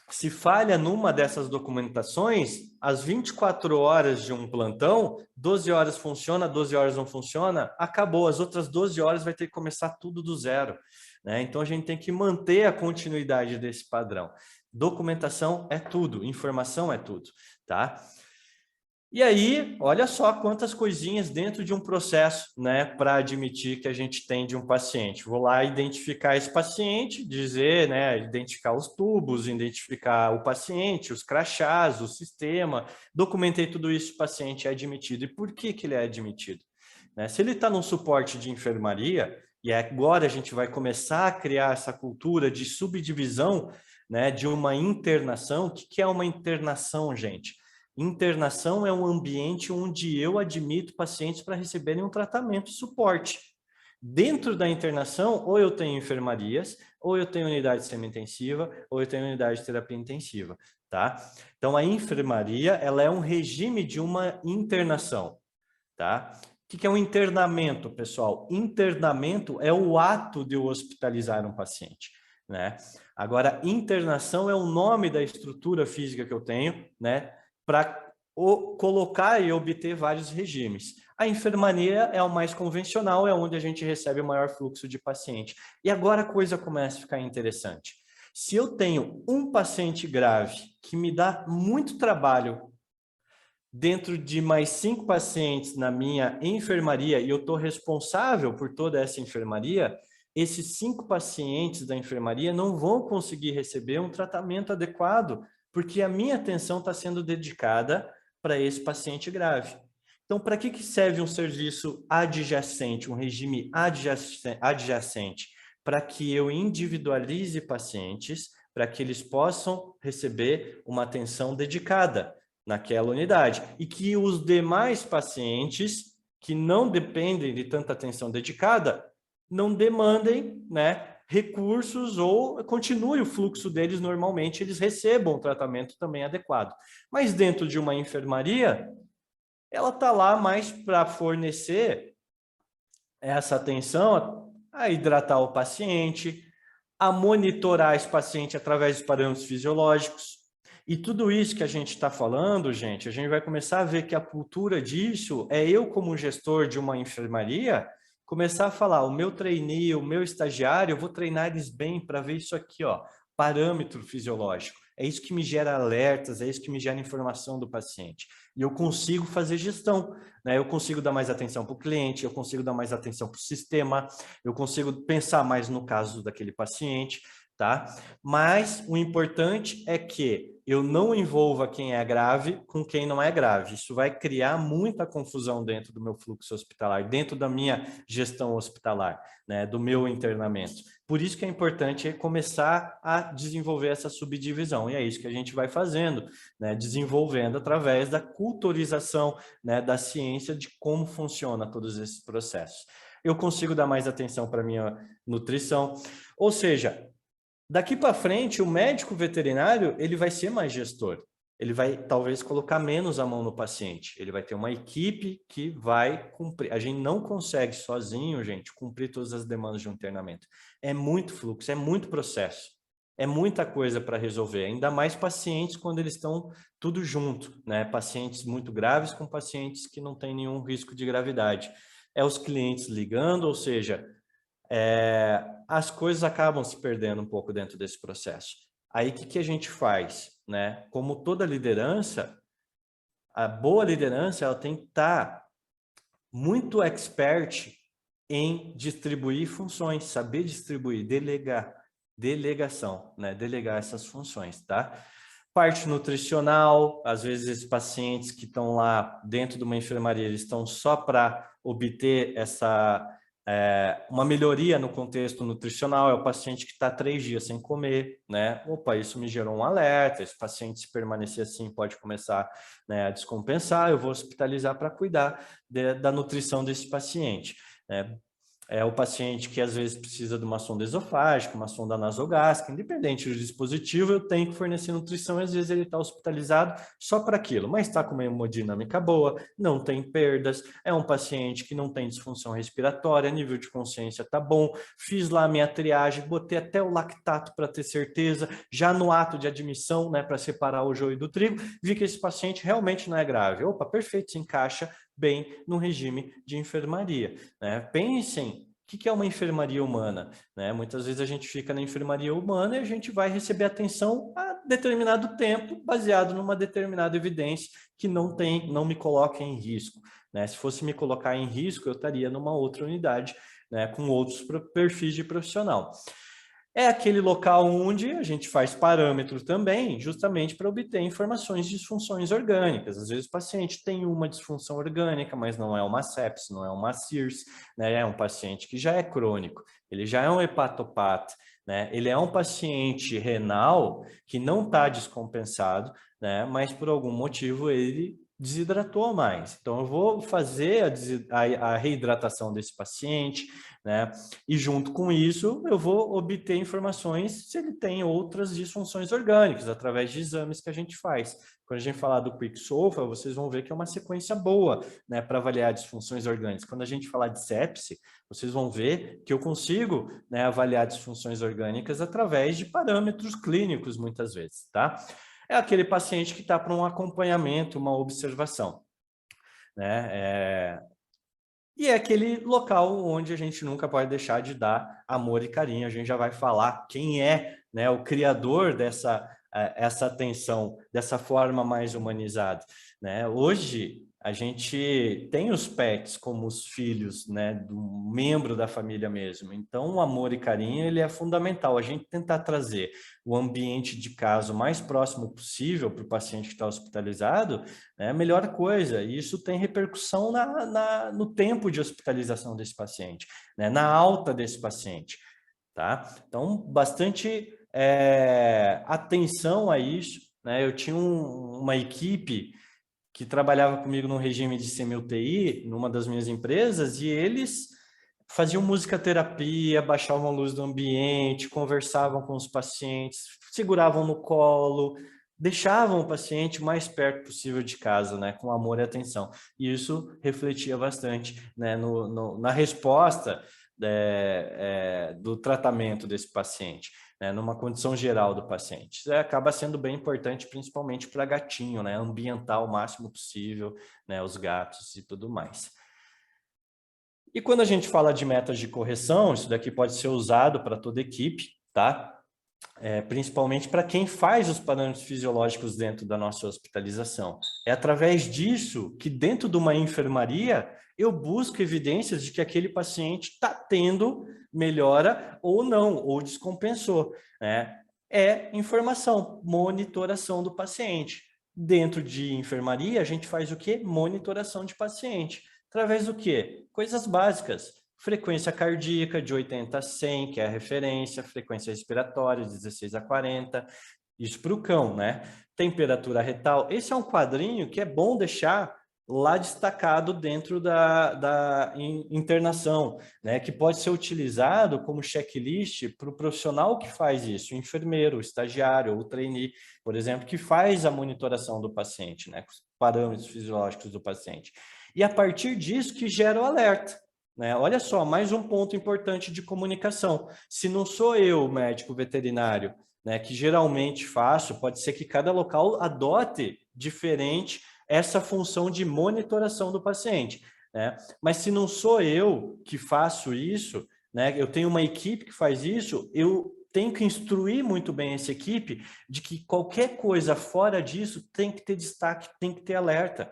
Se falha numa dessas documentações, às 24 horas de um plantão, 12 horas funciona, 12 horas não funciona, acabou. As outras 12 horas vai ter que começar tudo do zero, né? Então, a gente tem que manter a continuidade desse padrão. Documentação é tudo, informação é tudo, tá? E aí, olha só quantas coisinhas dentro de um processo, né, para admitir que a gente tem de um paciente. Vou lá identificar esse paciente, dizer, né, identificar os tubos, identificar o paciente, os crachás, o sistema, documentei tudo isso, o paciente é admitido. E por que que ele é admitido? Né? Se ele está num suporte de enfermaria, e agora a gente vai começar a criar essa cultura de subdivisão, né, de uma internação. O que é uma internação, gente? Internação é um ambiente onde eu admito pacientes para receberem um tratamento e suporte. Dentro da internação, ou eu tenho enfermarias, ou eu tenho unidade semi-intensiva, ou eu tenho unidade de terapia intensiva, tá? Então, a enfermaria, ela é um regime de uma internação, tá? O que é um internamento, pessoal? Internamento é o ato de eu hospitalizar um paciente, né? Agora, internação é o nome da estrutura física que eu tenho, né, para colocar e obter vários regimes. A enfermaria é o mais convencional, é onde a gente recebe o maior fluxo de paciente. E agora a coisa começa a ficar interessante. Se eu tenho um paciente grave que me dá muito trabalho dentro de mais 5 pacientes na minha enfermaria e eu estou responsável por toda essa enfermaria, esses 5 pacientes da enfermaria não vão conseguir receber um tratamento adequado, porque a minha atenção está sendo dedicada para esse paciente grave. Então, para que serve um serviço adjacente, um regime adjacente? Para que eu individualize pacientes, para que eles possam receber uma atenção dedicada naquela unidade e que os demais pacientes que não dependem de tanta atenção dedicada não demandem, né, recursos ou continue o fluxo deles normalmente, eles recebam o tratamento também adequado. Mas dentro de uma enfermaria, ela está lá mais para fornecer essa atenção a hidratar o paciente, a monitorar esse paciente através dos parâmetros fisiológicos. E tudo isso que a gente está falando, gente, a gente vai começar a ver que a cultura disso é eu, como gestor de uma enfermaria, começar a falar, o meu trainee, o meu estagiário, eu vou treinar eles bem para ver isso aqui, ó, parâmetro fisiológico. É isso que me gera alertas, é isso que me gera informação do paciente. E eu consigo fazer gestão, né? Eu consigo dar mais atenção para o cliente, eu consigo dar mais atenção para o sistema, eu consigo pensar mais no caso daquele paciente, tá? Mas o importante é que eu não envolva quem é grave com quem não é grave. Isso vai criar muita confusão dentro do meu fluxo hospitalar, dentro da minha gestão hospitalar, né, do meu internamento. Por isso que é importante começar a desenvolver essa subdivisão, e é isso que a gente vai fazendo, né, desenvolvendo através da culturização, né, da ciência de como funciona todos esses processos. Eu consigo dar mais atenção para a minha nutrição, ou seja, daqui para frente, o médico veterinário, ele vai ser mais gestor. Ele vai, talvez, colocar menos a mão no paciente. Ele vai ter uma equipe que vai cumprir. A gente não consegue sozinho, gente, cumprir todas as demandas de um internamento. É muito fluxo, é muito processo. É muita coisa para resolver. Ainda mais pacientes quando eles estão tudo junto, né? Pacientes muito graves com pacientes que não têm nenhum risco de gravidade. É os clientes ligando, ou seja, as coisas acabam se perdendo um pouco dentro desse processo. Aí, o que a gente faz, né? Como toda liderança, a boa liderança, ela tem que estar muito expert em distribuir funções, saber distribuir, delegação, né? Delegar essas funções, tá? Parte nutricional, às vezes esses pacientes que estão lá dentro de uma enfermaria, eles estão só para obter uma melhoria no contexto nutricional, é o paciente que está 3 dias sem comer, né? Opa, isso me gerou um alerta, esse paciente, se permanecer assim, pode começar, né, a descompensar, eu vou hospitalizar para cuidar da nutrição desse paciente, né? É o paciente que às vezes precisa de uma sonda esofágica, uma sonda nasogástrica, independente do dispositivo, eu tenho que fornecer nutrição e às vezes ele está hospitalizado só para aquilo, mas está com uma hemodinâmica boa, não tem perdas, é um paciente que não tem disfunção respiratória, nível de consciência está bom, fiz lá a minha triagem, botei até o lactato para ter certeza, já no ato de admissão, né, para separar o joio do trigo, vi que esse paciente realmente não é grave. Opa, perfeito, se encaixa bem no regime de enfermaria, né? Pensem, o que é uma enfermaria humana, né? Muitas vezes a gente fica na enfermaria humana e a gente vai receber atenção a determinado tempo, baseado numa determinada evidência que não me coloca em risco, né? Se fosse me colocar em risco, eu estaria numa outra unidade, né, com outros perfis de profissional. É aquele local onde a gente faz parâmetros também, justamente para obter informações de disfunções orgânicas. Às vezes o paciente tem uma disfunção orgânica, mas não é uma sepse, não é uma CIRS, né? É um paciente que já é crônico, ele já é um hepatopata, né? Ele é um paciente renal que não está descompensado, né? Mas por algum motivo ele desidratou mais. Então eu vou fazer a reidratação desse paciente, né? E junto com isso, eu vou obter informações se ele tem outras disfunções orgânicas, através de exames que a gente faz. Quando a gente falar do Quicksolver, vocês vão ver que é uma sequência boa, né, para avaliar disfunções orgânicas. Quando a gente falar de sepse, vocês vão ver que eu consigo, né, avaliar disfunções orgânicas através de parâmetros clínicos, muitas vezes, tá? É aquele paciente que está para um acompanhamento, uma observação, né? E é aquele local onde a gente nunca pode deixar de dar amor e carinho. A gente já vai falar quem é, né, o criador essa atenção, dessa forma mais humanizada, né? Hoje, a gente tem os pets como os filhos, né, do membro da família mesmo. Então, o amor e carinho, ele é fundamental. A gente tentar trazer o ambiente de casa o mais próximo possível para o paciente que está hospitalizado, é a melhor coisa. E isso tem repercussão no tempo de hospitalização desse paciente, né, na alta desse paciente, tá? Então, bastante atenção a isso, né? Eu tinha uma equipe que trabalhava comigo no regime de semi-UTI, numa das minhas empresas, e eles faziam musicoterapia, baixavam a luz do ambiente, conversavam com os pacientes, seguravam no colo, deixavam o paciente o mais perto possível de casa, né, com amor e atenção. E isso refletia bastante, né, na resposta do tratamento desse paciente, né, numa condição geral do paciente. Isso acaba sendo bem importante, principalmente para gatinho, né, ambientar o máximo possível, né, os gatos e tudo mais. E quando a gente fala de metas de correção, isso daqui pode ser usado para toda equipe, tá? Principalmente para quem faz os parâmetros fisiológicos dentro da nossa hospitalização. É através disso que dentro de uma enfermaria eu busco evidências de que aquele paciente está tendo melhora ou não, ou descompensou, né? É informação, monitoração do paciente. Dentro de enfermaria, a gente faz o quê? Monitoração de paciente. Através do quê? Coisas básicas. Frequência cardíaca de 80 a 100, que é a referência, frequência respiratória de 16 a 40, isso para o cão, né? Temperatura retal, esse é um quadrinho que é bom deixar lá destacado dentro da internação, né? Que pode ser utilizado como checklist para o profissional que faz isso, o enfermeiro, o estagiário ou o trainee, por exemplo, que faz a monitoração do paciente, né? Os parâmetros fisiológicos do paciente. E a partir disso que gera o alerta. Né? Olha só, mais um ponto importante de comunicação. Se não sou eu, médico veterinário, né, que geralmente faço, pode ser que cada local adote diferente essa função de monitoração do paciente. Né? Mas se não sou eu que faço isso, né, eu tenho uma equipe que faz isso, eu tenho que instruir muito bem essa equipe de que qualquer coisa fora disso tem que ter destaque, tem que ter alerta.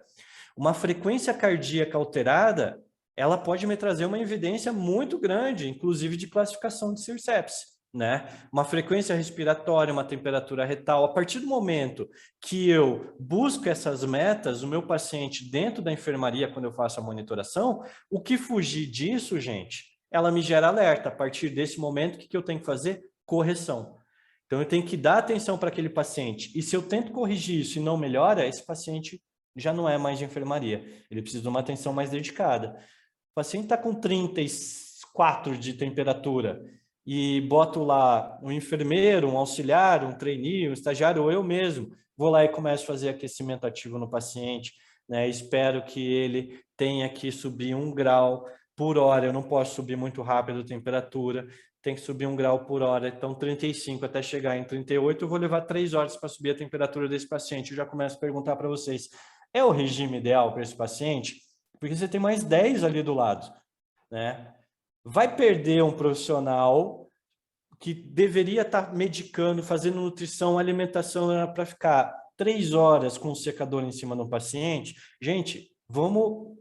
Uma frequência cardíaca alterada, ela pode me trazer uma evidência muito grande, inclusive de classificação de CIRSEPS, né? Uma frequência respiratória, uma temperatura retal. A partir do momento que eu busco essas metas, o meu paciente dentro da enfermaria, quando eu faço a monitoração, o que fugir disso, gente, ela me gera alerta. A partir desse momento, o que eu tenho que fazer? Correção. Então, eu tenho que dar atenção para aquele paciente. E se eu tento corrigir isso e não melhora, esse paciente já não é mais de enfermaria. Ele precisa de uma atenção mais dedicada. O paciente está com 34 de temperatura e boto lá um enfermeiro, um auxiliar, um trainee, um estagiário, ou eu mesmo, vou lá e começo a fazer aquecimento ativo no paciente, né? Espero que ele tenha que subir 1 grau por hora, eu não posso subir muito rápido a temperatura, tem que subir 1 grau por hora, então 35 até chegar em 38, eu vou levar 3 horas para subir a temperatura desse paciente. Eu já começo a perguntar para vocês, é o regime ideal para esse paciente? Porque você tem mais 10 ali do lado, né? Vai perder um profissional que deveria estar medicando, fazendo nutrição, alimentação para ficar 3 horas com o secador em cima do paciente. Gente, vamos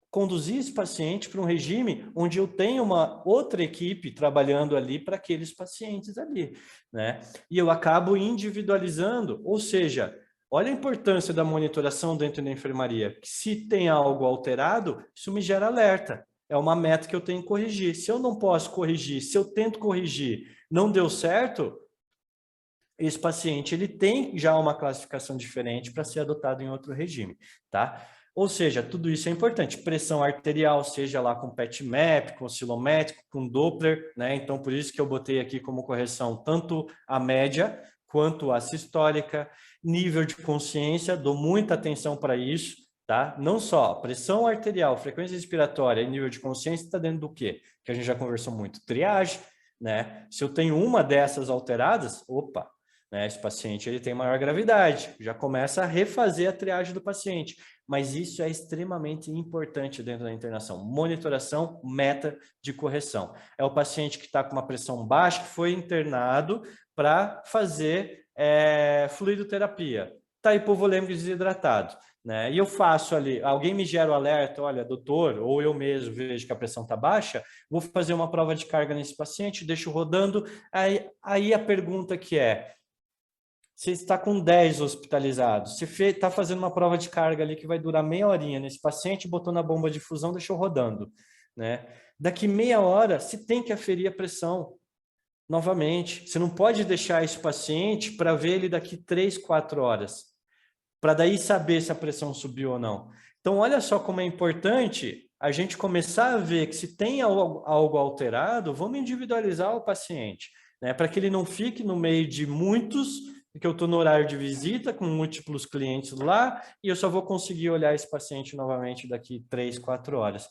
conduzir esse paciente para um regime onde eu tenho uma outra equipe trabalhando ali para aqueles pacientes ali, né? E eu acabo individualizando, ou seja, olha a importância da monitoração dentro da enfermaria. Se tem algo alterado, isso me gera alerta. É uma meta que eu tenho que corrigir. Se eu não posso corrigir, se eu tento corrigir, não deu certo, esse paciente ele tem já uma classificação diferente para ser adotado em outro regime, tá? Ou seja, tudo isso é importante. Pressão arterial, seja lá com PET-MAP, com oscilométrico, com Doppler, né? Então, por isso que eu botei aqui como correção tanto a média quanto a sistólica. Nível de consciência, dou muita atenção para isso, tá? Não só pressão arterial, frequência respiratória e nível de consciência está dentro do quê? Que a gente já conversou muito. Triagem, né? Se eu tenho uma dessas alteradas, opa, né? Esse paciente ele tem maior gravidade, já começa a refazer a triagem do paciente. Mas isso é extremamente importante dentro da internação. Monitoração, meta de correção. É o paciente que está com uma pressão baixa, que foi internado para fazer fluidoterapia. Está hipovolêmico desidratado. Né? E eu faço ali, alguém me gera o alerta, olha, doutor, ou eu mesmo vejo que a pressão está baixa, vou fazer uma prova de carga nesse paciente, deixo rodando. Aí a pergunta que é, você está com 10 hospitalizados, você está fazendo uma prova de carga ali que vai durar meia horinha nesse paciente, botou na bomba de fusão, deixou rodando. Né? Daqui meia hora, você tem que aferir a pressão novamente. Você não pode deixar esse paciente para ver ele daqui 3, 4 horas, para daí saber se a pressão subiu ou não. Então, olha só como é importante a gente começar a ver que se tem algo alterado, vamos individualizar o paciente, né? Para que ele não fique no meio de muitos, porque eu estou no horário de visita com múltiplos clientes lá e eu só vou conseguir olhar esse paciente novamente daqui 3, 4 horas.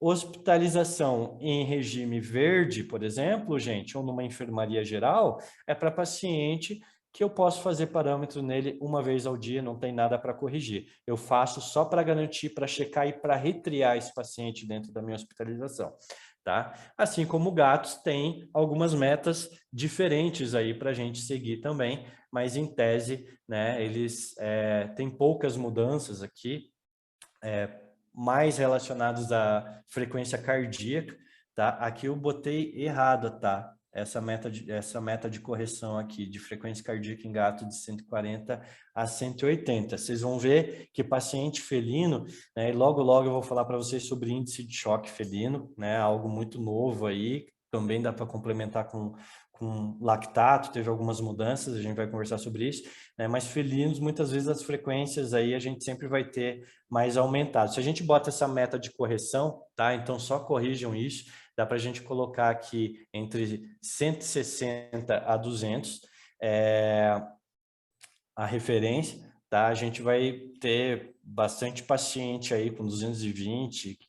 Hospitalização em regime verde, por exemplo, gente, ou numa enfermaria geral, é para paciente que eu posso fazer parâmetro nele uma vez ao dia, não tem nada para corrigir. Eu faço só para garantir, para checar e para retriar esse paciente dentro da minha hospitalização, tá? Assim como gatos têm algumas metas diferentes aí para a gente seguir também, mas em tese, né, eles têm poucas mudanças aqui, mais relacionados à frequência cardíaca, tá? Aqui eu botei errado, tá? Essa meta de correção aqui de frequência cardíaca em gato de 140 a 180. Vocês vão ver que paciente felino, né? E logo eu vou falar para vocês sobre índice de choque felino, né? Algo muito novo aí, também dá para complementar com lactato, teve algumas mudanças, a gente vai conversar sobre isso, né? Mas felinos, muitas vezes as frequências aí a gente sempre vai ter mais aumentado. Se a gente bota essa meta de correção, tá? Então só corrijam isso, dá para a gente colocar aqui entre 160 a 200, a referência, tá? A gente vai ter bastante paciente aí com 220,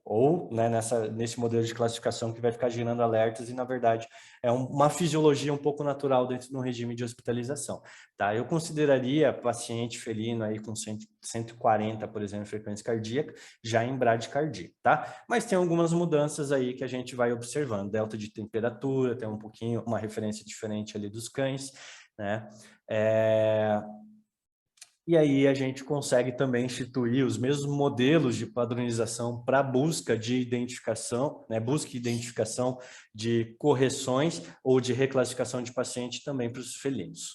ou né, nesse modelo de classificação que vai ficar gerando alertas e, na verdade, é uma fisiologia um pouco natural dentro de um regime de hospitalização, tá? Eu consideraria paciente felino aí com 140, por exemplo, frequência cardíaca, já em bradicardia, tá? Mas tem algumas mudanças aí que a gente vai observando, delta de temperatura, tem um pouquinho, uma referência diferente ali dos cães, né? E aí a gente consegue também instituir os mesmos modelos de padronização para busca de identificação, né? Busca e identificação de correções ou de reclassificação de paciente também para os felinos.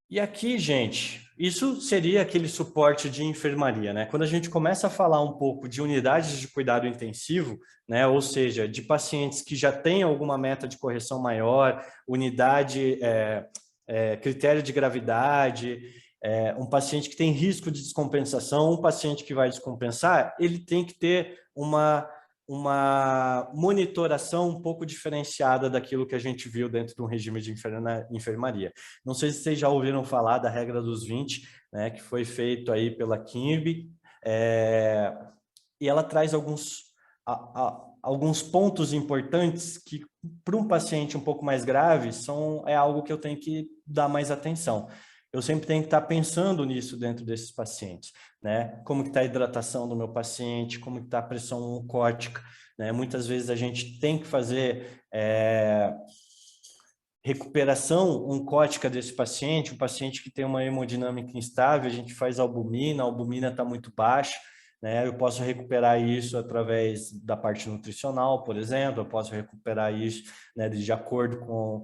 E aqui, gente, isso seria aquele suporte de enfermaria, né? Quando a gente começa a falar um pouco de unidades de cuidado intensivo, né? Ou seja, de pacientes que já têm alguma meta de correção maior, unidade, critério de gravidade, um paciente que tem risco de descompensação, um paciente que vai descompensar, ele tem que ter uma monitoração um pouco diferenciada daquilo que a gente viu dentro de um regime de enfermaria. Não sei se vocês já ouviram falar da regra dos 20, né, que foi feito aí pela Kimby, e ela traz alguns pontos importantes que, para um paciente um pouco mais grave, é algo que eu tenho que dar mais atenção. Eu sempre tenho que estar pensando nisso dentro desses pacientes, né? Como que está a hidratação do meu paciente, como que está a pressão oncótica, né? Muitas vezes a gente tem que fazer recuperação oncótica desse paciente, um paciente que tem uma hemodinâmica instável, a gente faz albumina, a albumina está muito baixa, né? Eu posso recuperar isso através da parte nutricional, por exemplo, eu posso recuperar isso, né, de acordo com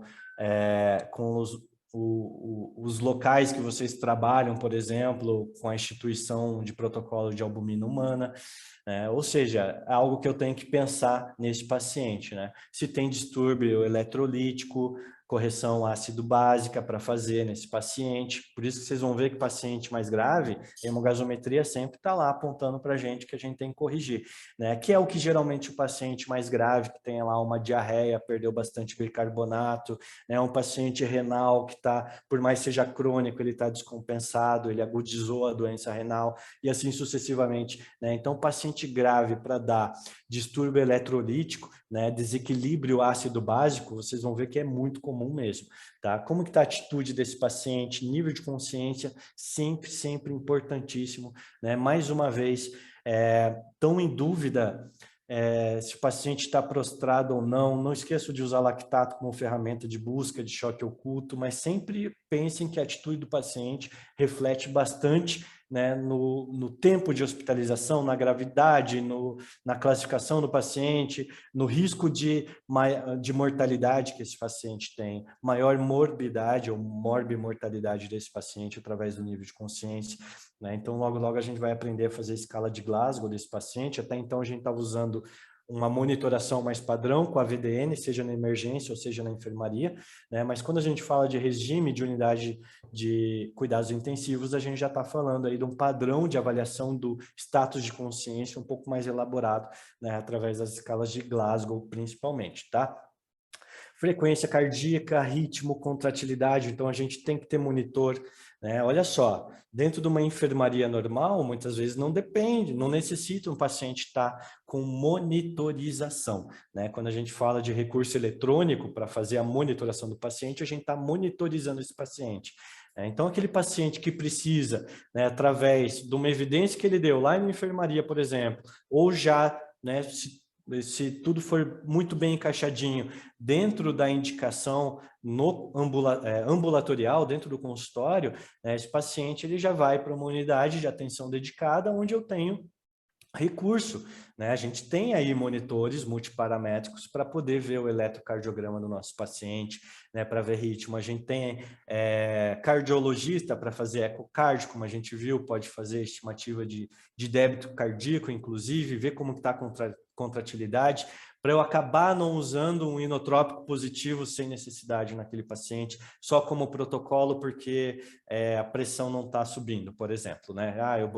os locais que vocês trabalham, por exemplo, com a instituição de protocolo de albumina humana, ou seja, é algo que eu tenho que pensar nesse paciente, né? Se tem distúrbio eletrolítico, correção ácido básica para fazer nesse paciente. Por isso que vocês vão ver que paciente mais grave, a hemogasometria sempre está lá apontando para a gente que a gente tem que corrigir, né? Que é o que geralmente o paciente mais grave, que tem lá uma diarreia, perdeu bastante bicarbonato, né? Um paciente renal que está, por mais seja crônico, ele está descompensado, ele agudizou a doença renal e assim sucessivamente, né? Então, paciente grave para dar distúrbio eletrolítico, né? Desequilíbrio ácido básico, vocês vão ver que é muito comum mesmo, tá? Como que está a atitude desse paciente, nível de consciência, sempre importantíssimo, né? Mais uma vez, estão em dúvida se o paciente está prostrado ou não, não esqueçam de usar lactato como ferramenta de busca de choque oculto, mas sempre pensem que a atitude do paciente reflete bastante, né, no tempo de hospitalização, na gravidade, na classificação do paciente, no risco de mortalidade que esse paciente tem, maior morbidade ou morbimortalidade desse paciente através do nível de consciência, né? Então, logo a gente vai aprender a fazer a escala de Glasgow desse paciente. Até então, a gente estava usando uma monitoração mais padrão com a VDN, seja na emergência ou seja na enfermaria, né? Mas quando a gente fala de regime de unidade de cuidados intensivos, a gente já está falando aí de um padrão de avaliação do status de consciência um pouco mais elaborado, né? Através das escalas de Glasgow, principalmente, tá? Frequência cardíaca, ritmo, contratilidade, então a gente tem que ter monitor, né? Olha só, dentro de uma enfermaria normal, muitas vezes não depende, não necessita um paciente estar com monitorização, né? Quando a gente fala de recurso eletrônico para fazer a monitoração do paciente, a gente está monitorizando esse paciente. Então, aquele paciente que precisa, né, através de uma evidência que ele deu lá na enfermaria, por exemplo, ou já, né, se tudo for muito bem encaixadinho dentro da indicação no ambulatorial, dentro do consultório, né, esse paciente ele já vai para uma unidade de atenção dedicada, onde eu tenho recurso, né? A gente tem aí monitores multiparamétricos para poder ver o eletrocardiograma do nosso paciente, né? Para ver ritmo. A gente tem cardiologista para fazer ecocardio, como a gente viu, pode fazer estimativa de débito cardíaco, inclusive, ver como está a contratilidade, para eu acabar não usando um inotrópico positivo sem necessidade naquele paciente, só como protocolo, porque a pressão não está subindo, por exemplo, né? Eu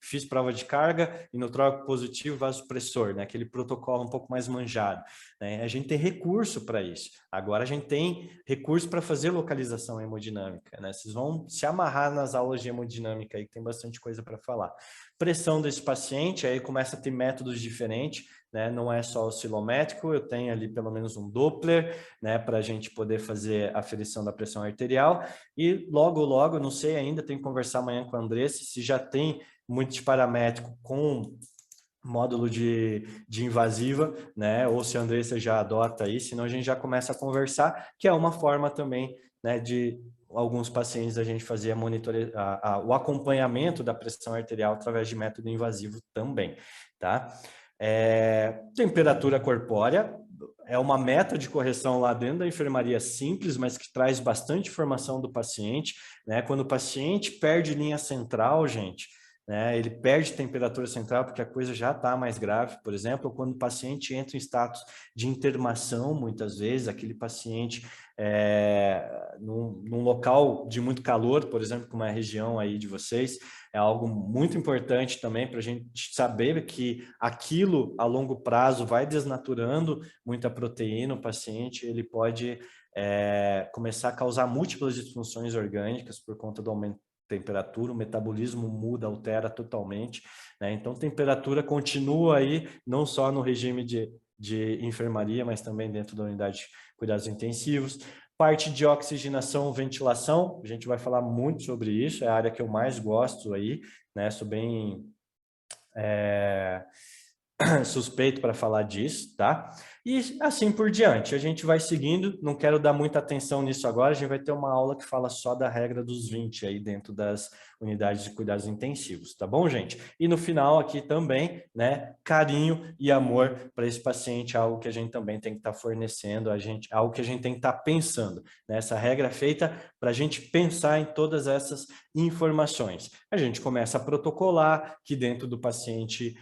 fiz prova de carga, inotrópico positivo, vasopressor, né? Aquele protocolo um pouco mais manjado, né? A gente tem recurso para isso. Agora a gente tem recurso para fazer localização hemodinâmica, né? Vocês vão se amarrar nas aulas de hemodinâmica aí, que tem bastante coisa para falar. Pressão desse paciente, aí começa a ter métodos diferentes, né? Não é só oscilométrico, eu tenho ali pelo menos um Doppler, né? Para a gente poder fazer a aferição da pressão arterial, e logo, não sei ainda, tenho que conversar amanhã com a Andressa, se já tem multiparamétrico com módulo de invasiva, né? Ou se a Andressa já adota aí, senão a gente já começa a conversar, que é uma forma também, né, de alguns pacientes a gente fazer o acompanhamento da pressão arterial através de método invasivo também, tá? Temperatura corpórea é uma meta de correção lá dentro da enfermaria simples, mas que traz bastante informação do paciente, né? Quando o paciente perde linha central, gente, né, ele perde temperatura central porque a coisa já está mais grave, por exemplo, quando o paciente entra em status de internação, muitas vezes, aquele paciente num local de muito calor, por exemplo, como é a região aí de vocês, é algo muito importante também para a gente saber que aquilo a longo prazo vai desnaturando muita proteína, o paciente ele pode começar a causar múltiplas disfunções orgânicas por conta do aumento temperatura, o metabolismo muda, altera totalmente, né? Então, temperatura continua aí, não só no regime de enfermaria, mas também dentro da unidade de cuidados intensivos. Parte de oxigenação, ventilação, a gente vai falar muito sobre isso, é a área que eu mais gosto aí, né? Sou bem suspeito para falar disso, tá? E assim por diante, a gente vai seguindo, não quero dar muita atenção nisso agora, a gente vai ter uma aula que fala só da regra dos 20 aí dentro das unidades de cuidados intensivos, tá bom, gente? E no final aqui também, né, carinho e amor para esse paciente, algo que a gente também tem que estar fornecendo, algo que a gente tem que estar pensando, né? Essa regra é feita para a gente pensar em todas essas informações. A gente começa a protocolar que dentro do paciente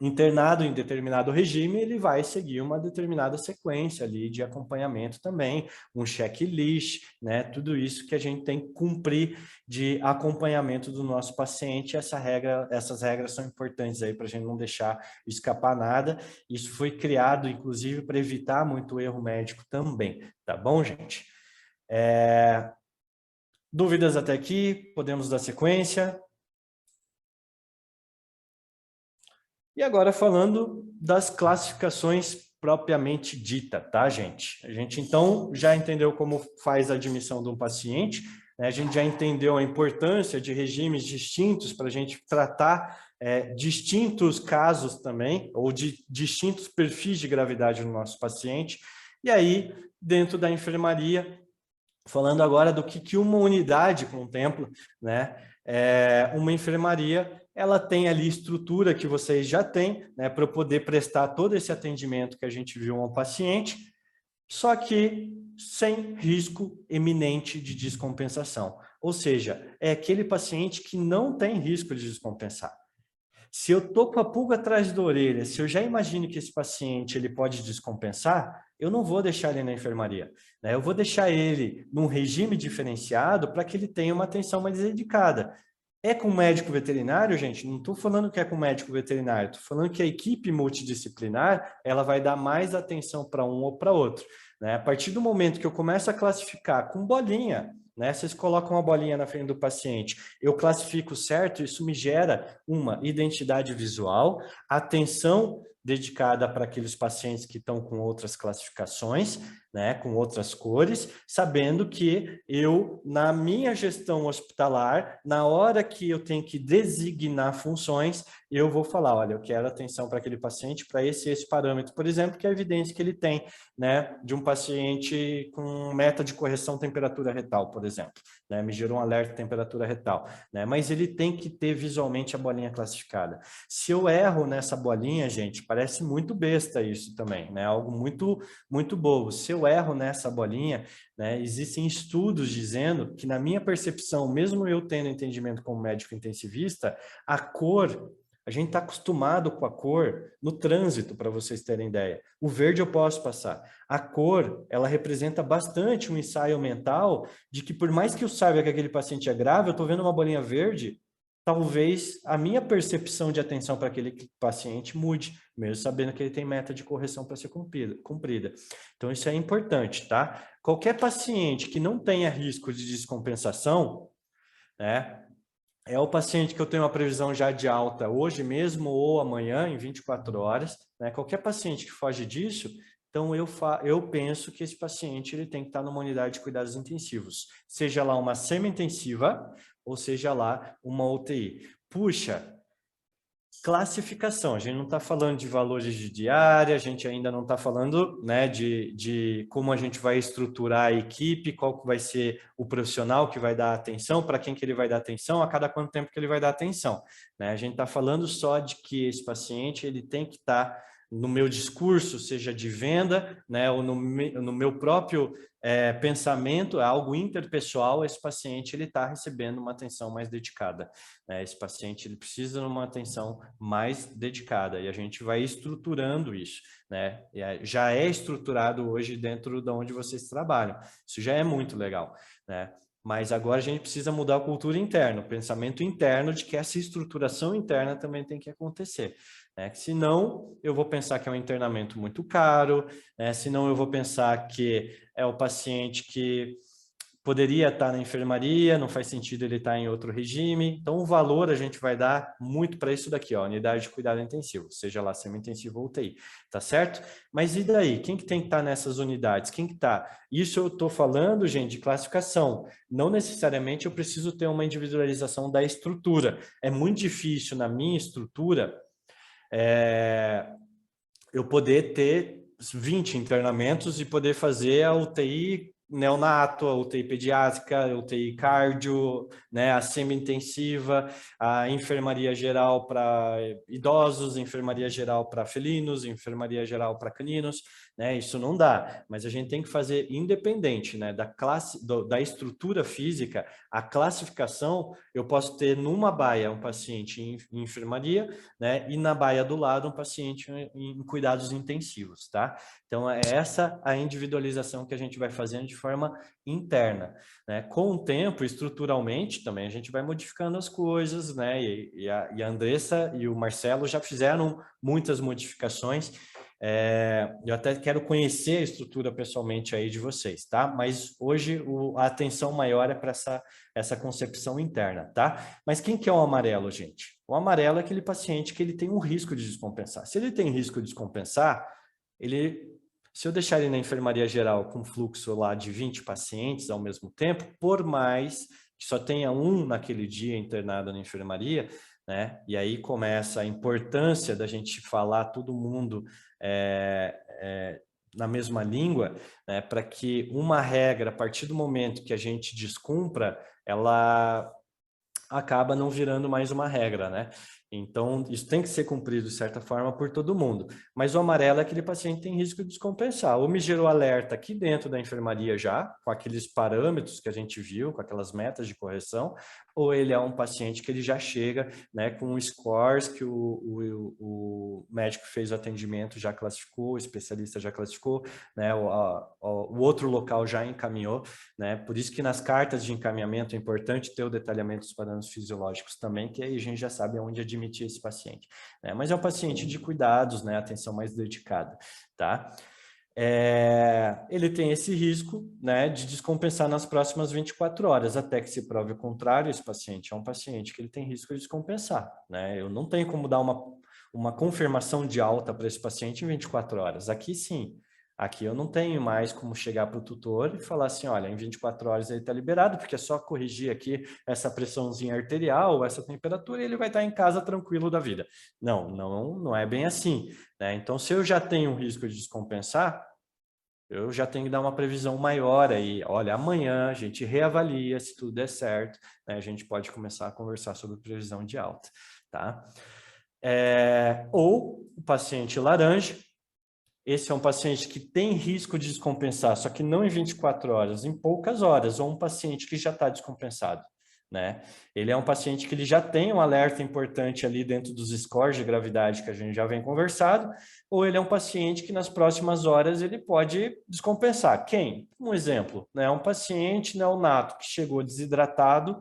internado em determinado regime, ele vai seguir uma determinada sequência ali de acompanhamento também, um checklist, né? Tudo isso que a gente tem que cumprir de acompanhamento do nosso paciente. Essas regras são importantes aí para a gente não deixar escapar nada. Isso foi criado, inclusive, para evitar muito erro médico também, tá bom, gente? Dúvidas até aqui? Podemos dar sequência? E agora falando das classificações propriamente dita, tá, gente? A gente, então, já entendeu como faz a admissão de um paciente, né? A gente já entendeu a importância de regimes distintos para a gente tratar distintos casos também, ou de distintos perfis de gravidade no nosso paciente. E aí, dentro da enfermaria, falando agora do que uma unidade contempla, né? Uma enfermaria, ela tem ali estrutura que vocês já têm, né, para poder prestar todo esse atendimento que a gente viu ao paciente, só que sem risco eminente de descompensação. Ou seja, é aquele paciente que não tem risco de descompensar. Se eu estou com a pulga atrás da orelha, se eu já imagino que esse paciente ele pode descompensar, eu não vou deixar ele na enfermaria, né? Eu vou deixar ele num regime diferenciado para que ele tenha uma atenção mais dedicada. É com médico veterinário, gente? Não estou falando que é com médico veterinário, estou falando que a equipe multidisciplinar ela vai dar mais atenção para um ou para outro, né? A partir do momento que eu começo a classificar com bolinha, né? Vocês colocam uma bolinha na frente do paciente, eu classifico certo, isso me gera uma identidade visual, atenção dedicada para aqueles pacientes que estão com outras classificações, né, com outras cores, sabendo que eu, na minha gestão hospitalar, na hora que eu tenho que designar funções, eu vou falar, olha, eu quero atenção para aquele paciente, para esse parâmetro, por exemplo, que é a evidência que ele tem, né, de um paciente com meta de correção temperatura retal, por exemplo, né, me gerou um alerta de temperatura retal, né, mas ele tem que ter visualmente a bolinha classificada. Se eu erro nessa bolinha, gente, parece muito besta isso também, né, algo muito bobo. Se eu erro nessa bolinha, né, existem estudos dizendo que, na minha percepção, mesmo eu tendo entendimento como médico intensivista, a cor, a gente está acostumado com a cor no trânsito, para vocês terem ideia. O verde eu posso passar. A cor, ela representa bastante um ensaio mental de que, por mais que eu saiba que aquele paciente é grave, eu estou vendo uma bolinha verde, talvez a minha percepção de atenção para aquele paciente mude, mesmo sabendo que ele tem meta de correção para ser cumprida. Então, isso é importante, tá? Qualquer paciente que não tenha risco de descompensação, né, é o paciente que eu tenho uma previsão já de alta hoje mesmo ou amanhã, em 24 horas, né? Qualquer paciente que foge disso, então eu penso que esse paciente ele tem que estar numa unidade de cuidados intensivos, seja lá uma semi-intensiva ou seja lá uma UTI. Puxa, classificação, a gente não está falando de valores de diária, a gente ainda não está falando, né, de como a gente vai estruturar a equipe, qual que vai ser o profissional que vai dar atenção, para quem que ele vai dar atenção, a cada quanto tempo que ele vai dar atenção, né? A gente está falando só de que esse paciente ele tem que estar no meu discurso, seja de venda, né, ou no meu próprio pensamento, é algo interpessoal, esse paciente ele está recebendo uma atenção mais dedicada, né? Esse paciente ele precisa de uma atenção mais dedicada e a gente vai estruturando isso, né? Já é estruturado hoje dentro de onde vocês trabalham, isso já é muito legal, né? Mas agora a gente precisa mudar a cultura interna, o pensamento interno de que essa estruturação interna também tem que acontecer, né? Senão eu vou pensar que é um internamento muito caro, né? Senão eu vou pensar que é o paciente que poderia estar na enfermaria, não faz sentido ele estar em outro regime. Então, o valor a gente vai dar muito para isso daqui, ó, unidade de cuidado intensivo, seja lá semi-intensivo ou UTI, tá certo? Mas e daí? Quem que tem que estar nessas unidades? Quem que está? Isso eu estou falando, gente, de classificação. Não necessariamente eu preciso ter uma individualização da estrutura. É muito difícil na minha estrutura eu poder ter 20 internamentos e poder fazer a UTI neonato, a UTI pediátrica, a UTI cardio, né, a semi-intensiva, a enfermaria geral para idosos, enfermaria geral para felinos, enfermaria geral para caninos, né? Isso não dá, mas a gente tem que fazer independente, né, da classe, da estrutura física, a classificação, eu posso ter numa baia um paciente em enfermaria, né, e na baia do lado um paciente em cuidados intensivos, tá? Então, é essa a individualização que a gente vai fazendo de forma interna, né? Com o tempo, estruturalmente, também a gente vai modificando as coisas, né? E a Andressa e o Marcelo já fizeram muitas modificações. Eu até quero conhecer a estrutura pessoalmente aí de vocês, tá? Mas hoje a atenção maior é para essa concepção interna, tá? Mas quem que é o amarelo, gente? O amarelo é aquele paciente que ele tem um risco de descompensar. Se ele tem risco de descompensar, se eu deixar ele na enfermaria geral com fluxo lá de 20 pacientes ao mesmo tempo, por mais que só tenha um naquele dia internado na enfermaria, né? E aí começa a importância da gente falar todo mundo na mesma língua, né? Para que uma regra, a partir do momento que a gente descumpra, ela acaba não virando mais uma regra, né? Então, isso tem que ser cumprido de certa forma por todo mundo. Mas o amarelo é aquele paciente que tem risco de descompensar. Ou me gerou alerta aqui dentro da enfermaria já, com aqueles parâmetros que a gente viu, com aquelas metas de correção, ou ele é um paciente que ele já chega, né, com scores que o médico que fez o atendimento já classificou, o especialista já classificou, né, o outro local já encaminhou, né? Por isso que nas cartas de encaminhamento é importante ter o detalhamento dos parâmetros fisiológicos também, que aí a gente já sabe aonde admitir esse paciente, né? Mas é um paciente de cuidados, né? Atenção mais dedicada, tá? ele tem esse risco, né, de descompensar nas próximas 24 horas, até que se prove o contrário. Esse paciente é um paciente que ele tem risco de descompensar, né? Eu não tenho como dar uma confirmação de alta para esse paciente em 24 horas. Aqui sim, aqui eu não tenho mais como chegar para o tutor e falar assim, olha, em 24 horas ele está liberado, porque é só corrigir aqui essa pressãozinha arterial, essa temperatura, e ele vai estar em casa tranquilo da vida. Não é bem assim, né? Então, se eu já tenho um risco de descompensar, eu já tenho que dar uma previsão maior aí. Olha, amanhã a gente reavalia, se tudo der certo, né? A gente pode começar a conversar sobre previsão de alta, tá? Ou o paciente laranja. Esse é um paciente que tem risco de descompensar, só que não em 24 horas, em poucas horas, ou um paciente que já está descompensado, né? Ele é um paciente que ele já tem um alerta importante ali dentro dos scores de gravidade que a gente já vem conversado, ou ele é um paciente que nas próximas horas ele pode descompensar. Quem? Um exemplo, né? Um paciente neonato que chegou desidratado,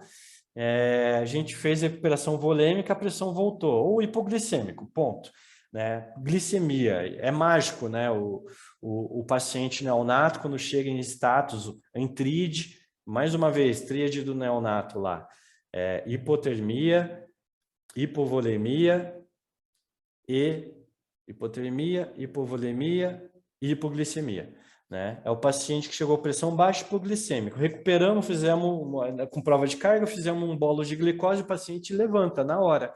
a gente fez recuperação volêmica, a pressão voltou, ou hipoglicêmico, ponto. Né? Glicemia, é mágico, né? O paciente neonato, quando chega em status, em TRID, mais uma vez, tríade do neonato lá, hipotermia, hipovolemia e hipotermia, hipovolemia e hipoglicemia. Né? É o paciente que chegou a pressão baixa hipoglicêmico. Recuperamos, com prova de carga, fizemos um bolo de glicose, o paciente levanta na hora.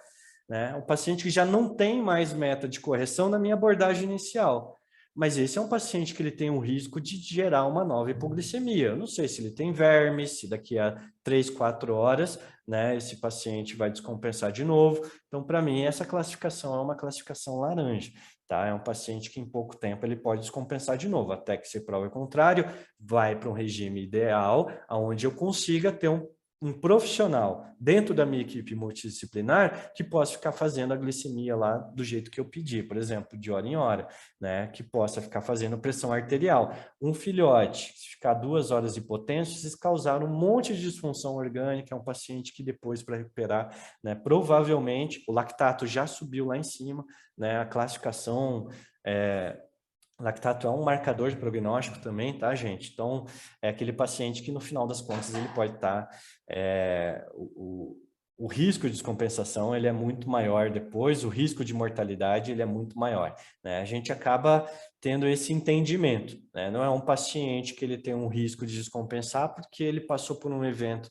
Né? Um paciente que já não tem mais meta de correção na minha abordagem inicial. Mas esse é um paciente que ele tem um risco de gerar uma nova hipoglicemia. Eu não sei se ele tem vermes, se daqui a 3, 4 horas, né, esse paciente vai descompensar de novo. Então, para mim, essa classificação é uma classificação laranja. Tá? É um paciente que em pouco tempo ele pode descompensar de novo, até que se prove o contrário, vai para um regime ideal, onde eu consiga ter um profissional dentro da minha equipe multidisciplinar que possa ficar fazendo a glicemia lá do jeito que eu pedi, por exemplo, de hora em hora, né? Que possa ficar fazendo pressão arterial. Um filhote, se ficar 2 horas hipotenso, vocês causaram um monte de disfunção orgânica, é um paciente que depois, para recuperar, né, provavelmente o lactato já subiu lá em cima, né? A classificação lactato é um marcador de prognóstico também, tá, gente? Então, é aquele paciente que, no final das contas, ele pode estar... o risco de descompensação, ele é muito maior depois, o risco de mortalidade, ele é muito maior, né? A gente acaba tendo esse entendimento, né? Não é um paciente que ele tem um risco de descompensar porque ele passou por um evento,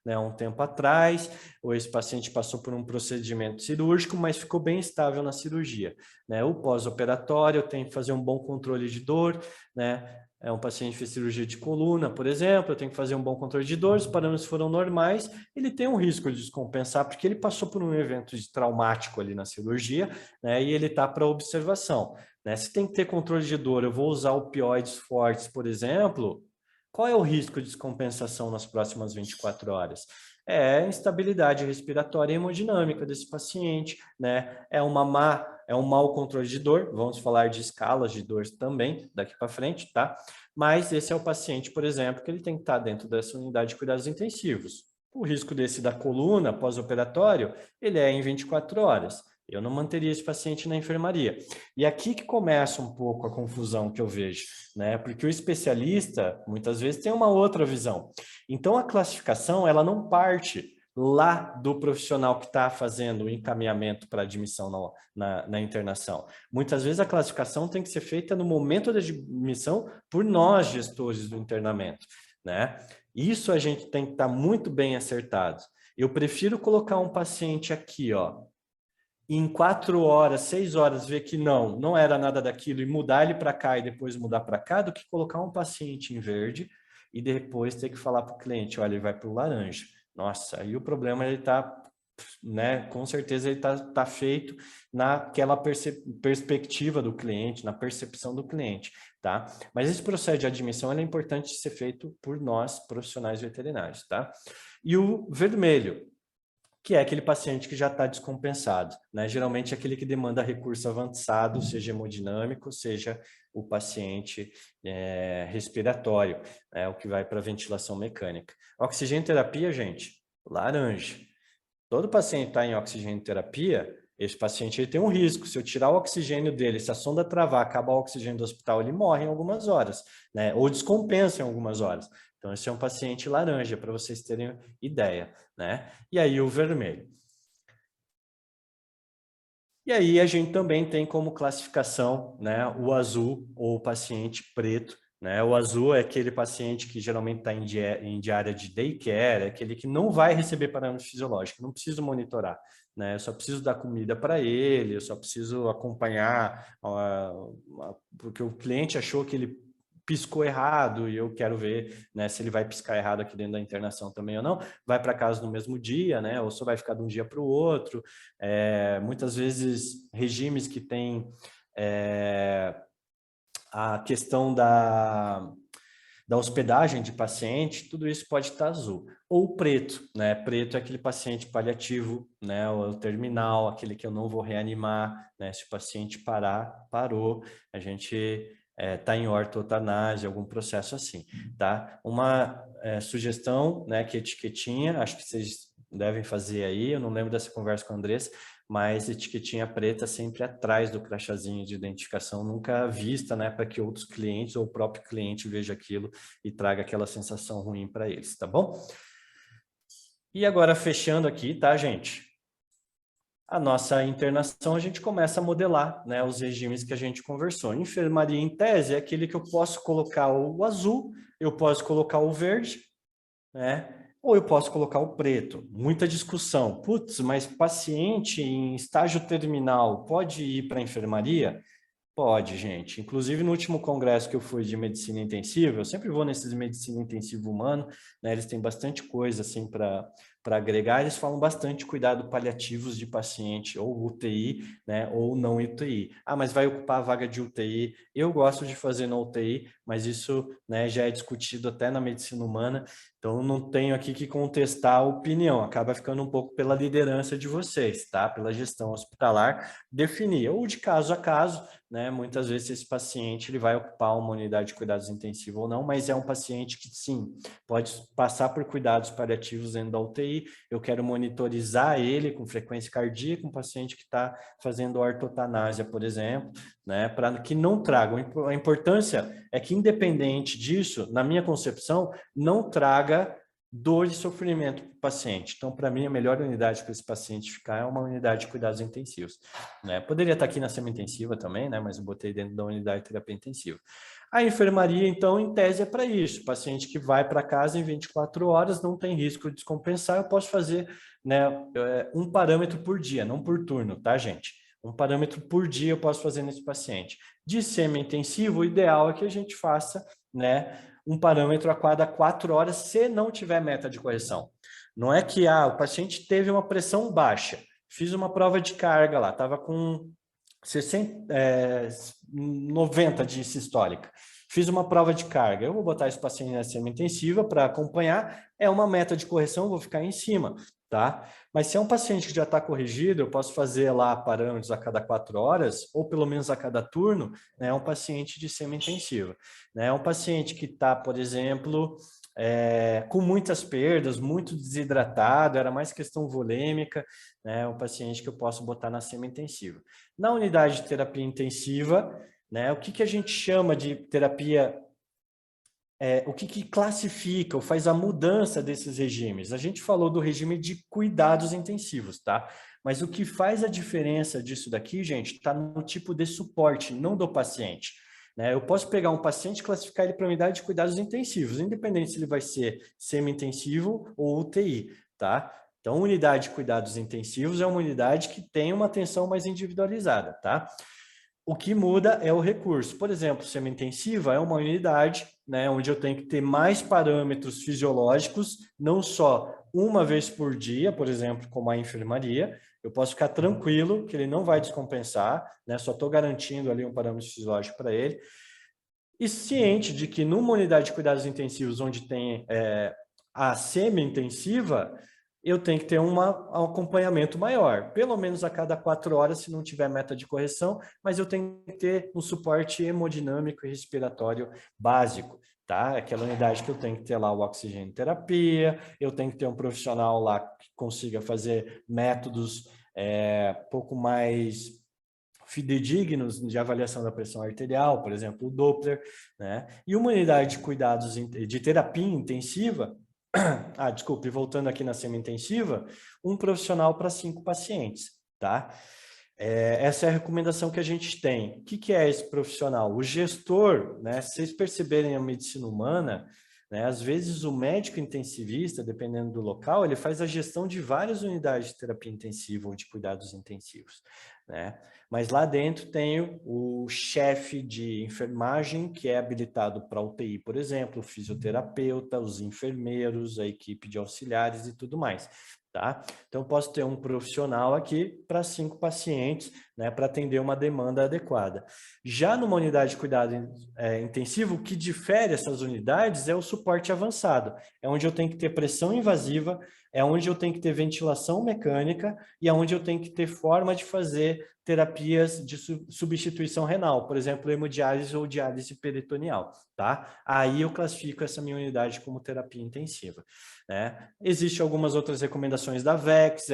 né, um tempo atrás, ou esse paciente passou por um procedimento cirúrgico, mas ficou bem estável na cirurgia. Né? O pós-operatório tem que fazer um bom controle de dor, né? É um paciente que fez cirurgia de coluna, por exemplo, eu tenho que fazer um bom controle de dor, os parâmetros foram normais, ele tem um risco de descompensar, porque ele passou por um evento traumático ali na cirurgia, né? E ele está para observação. Né? Se tem que ter controle de dor, eu vou usar opioides fortes, por exemplo, qual é o risco de descompensação nas próximas 24 horas? É a instabilidade respiratória e hemodinâmica desse paciente, né? É um mau controle de dor, vamos falar de escalas de dor também daqui para frente, tá? Mas esse é o paciente, por exemplo, que ele tem que estar dentro dessa unidade de cuidados intensivos. O risco desse da coluna pós-operatório, ele é em 24 horas. Eu não manteria esse paciente na enfermaria. E aqui que começa um pouco a confusão que eu vejo, né? Porque o especialista, muitas vezes, tem uma outra visão. Então, a classificação, ela não parte lá do profissional que está fazendo o encaminhamento para admissão na internação. Muitas vezes, a classificação tem que ser feita no momento da admissão por nós, gestores do internamento, né? Isso a gente tem que estar muito bem acertado. Eu prefiro colocar um paciente aqui, ó, em 4 horas, 6 horas, ver que não era nada daquilo e mudar ele para cá e depois mudar para cá, do que colocar um paciente em verde e depois ter que falar para o cliente, olha, ele vai para o laranja. Nossa, aí o problema ele está, né? Com certeza ele tá feito naquela perspectiva do cliente, na percepção do cliente, tá? Mas esse processo de admissão é importante ser feito por nós, profissionais veterinários, tá? E o vermelho, que é aquele paciente que já está descompensado, né? Geralmente é aquele que demanda recurso avançado, seja hemodinâmico, seja o paciente respiratório, né? O que vai para ventilação mecânica. Oxigenoterapia, gente, laranja. Todo paciente está em oxigenoterapia, esse paciente ele tem um risco. Se eu tirar o oxigênio dele, se a sonda travar, acabar o oxigênio do hospital, ele morre em algumas horas, né? Ou descompensa em algumas horas. Então, esse é um paciente laranja, para vocês terem ideia, né? E aí o vermelho. E aí a gente também tem como classificação, né, o azul ou o paciente preto, né? O azul é aquele paciente que geralmente está em diária de daycare, é aquele que não vai receber parâmetros fisiológicos, não preciso monitorar, né? Eu só preciso dar comida para ele, eu só preciso acompanhar, porque o cliente achou que ele piscou errado e eu quero ver, né, se ele vai piscar errado aqui dentro da internação também ou não, vai para casa no mesmo dia, né, ou só vai ficar de um dia para o outro. Muitas vezes regimes que têm a questão da hospedagem de paciente, tudo isso pode estar azul. Ou preto, né? Preto é aquele paciente paliativo, né? Ou terminal, aquele que eu não vou reanimar, né? Se o paciente parar, parou, a gente está em ortotanásia, algum processo assim, tá? Uma sugestão, né? Que etiquetinha, acho que vocês devem fazer aí, eu não lembro dessa conversa com a Andressa, mas etiquetinha preta sempre atrás do crachazinho de identificação, nunca vista, né, para que outros clientes ou o próprio cliente veja aquilo e traga aquela sensação ruim para eles, tá bom? E agora fechando aqui, tá, gente? A nossa internação, a gente começa a modelar, né, os regimes que a gente conversou. Enfermaria em tese é aquele que eu posso colocar o azul, eu posso colocar o verde, né? Ou eu posso colocar o preto. Muita discussão. Putz, mas paciente em estágio terminal pode ir para a enfermaria? Pode, gente. Inclusive, no último congresso que eu fui de medicina intensiva, eu sempre vou nesses de medicina intensiva humana, né? Eles têm bastante coisa assim para agregar. Eles falam bastante cuidado paliativos de paciente, ou UTI, né? Ou não UTI. Ah, mas vai ocupar a vaga de UTI. Eu gosto de fazer na UTI, mas isso, né, já é discutido até na medicina humana. Então, não tenho aqui que contestar a opinião. Acaba ficando um pouco pela liderança de vocês, tá? Pela gestão hospitalar, definir ou de caso a caso, né? Muitas vezes esse paciente ele vai ocupar uma unidade de cuidados intensivos ou não, mas é um paciente que sim, pode passar por cuidados paliativos dentro da UTI. Eu quero monitorizar ele com frequência cardíaca, um paciente que está fazendo ortotanásia, por exemplo, né? Para que não traga. A importância é que, independente disso, na minha concepção, não traga dor e sofrimento para o paciente. Então, para mim, a melhor unidade para esse paciente ficar é uma unidade de cuidados intensivos, né? Poderia estar aqui na semi-intensiva também, né? Mas eu botei dentro da unidade de terapia intensiva. A enfermaria, então, em tese é para isso. Paciente que vai para casa em 24 horas, não tem risco de descompensar, eu posso fazer, né, um parâmetro por dia, não por turno, tá, gente? Um parâmetro por dia eu posso fazer nesse paciente. De semi-intensivo, o ideal é que a gente faça, né, um parâmetro a cada 4 horas, se não tiver meta de correção. Não é que o paciente teve uma pressão baixa, fiz uma prova de carga lá, estava com 90 de sistólica. Fiz uma prova de carga, eu vou botar esse paciente na semi-intensiva para acompanhar, é uma meta de correção, vou ficar em cima, tá? Mas se é um paciente que já está corrigido, eu posso fazer lá parâmetros a cada 4 horas, ou pelo menos a cada turno, né? É um paciente de semi-intensiva, né? É um paciente que está, por exemplo, com muitas perdas, muito desidratado, era mais questão volêmica, né? Um paciente que eu posso botar na semi-intensiva. Na unidade de terapia intensiva, né, o que a gente chama de terapia, o que classifica ou faz a mudança desses regimes? A gente falou do regime de cuidados intensivos, tá? Mas o que faz a diferença disso daqui, gente, está no tipo de suporte, não do paciente. Né? Eu posso pegar um paciente e classificar ele para unidade de cuidados intensivos, independente se ele vai ser semi-intensivo ou UTI, tá? Então, unidade de cuidados intensivos é uma unidade que tem uma atenção mais individualizada, tá? O que muda é o recurso. Por exemplo, semi-intensiva é uma unidade, né, onde eu tenho que ter mais parâmetros fisiológicos, não só uma vez por dia, por exemplo, como a enfermaria. Eu posso ficar tranquilo que ele não vai descompensar, né, só estou garantindo ali um parâmetro fisiológico para ele. E ciente de que numa unidade de cuidados intensivos, onde tem a semi-intensiva, eu tenho que ter um acompanhamento maior, pelo menos a cada 4 horas, se não tiver meta de correção, mas eu tenho que ter um suporte hemodinâmico e respiratório básico, tá? Aquela unidade que eu tenho que ter lá o oxigênio terapia, eu tenho que ter um profissional lá que consiga fazer métodos pouco mais fidedignos de avaliação da pressão arterial, por exemplo, o Doppler, né? E uma unidade de cuidados de terapia intensiva, desculpe, voltando aqui na semi-intensiva, um profissional para 5 pacientes, tá? Essa é a recomendação que a gente tem. O que é esse profissional? O gestor, né? Se vocês perceberem a medicina humana, né, às vezes o médico intensivista, dependendo do local, ele faz a gestão de várias unidades de terapia intensiva ou de cuidados intensivos, né? Mas lá dentro tem o chefe de enfermagem, que é habilitado para UTI, por exemplo, o fisioterapeuta, os enfermeiros, a equipe de auxiliares e tudo mais. Tá? Então, eu posso ter um profissional aqui para 5 pacientes, né, para atender uma demanda adequada. Já numa unidade de cuidado intensivo, o que difere essas unidades é o suporte avançado. É onde eu tenho que ter pressão invasiva, é onde eu tenho que ter ventilação mecânica e é onde eu tenho que ter forma de fazer terapias de substituição renal, por exemplo, hemodiálise ou diálise peritoneal, tá? Aí eu classifico essa minha unidade como terapia intensiva, né? Existem algumas outras recomendações da VEX,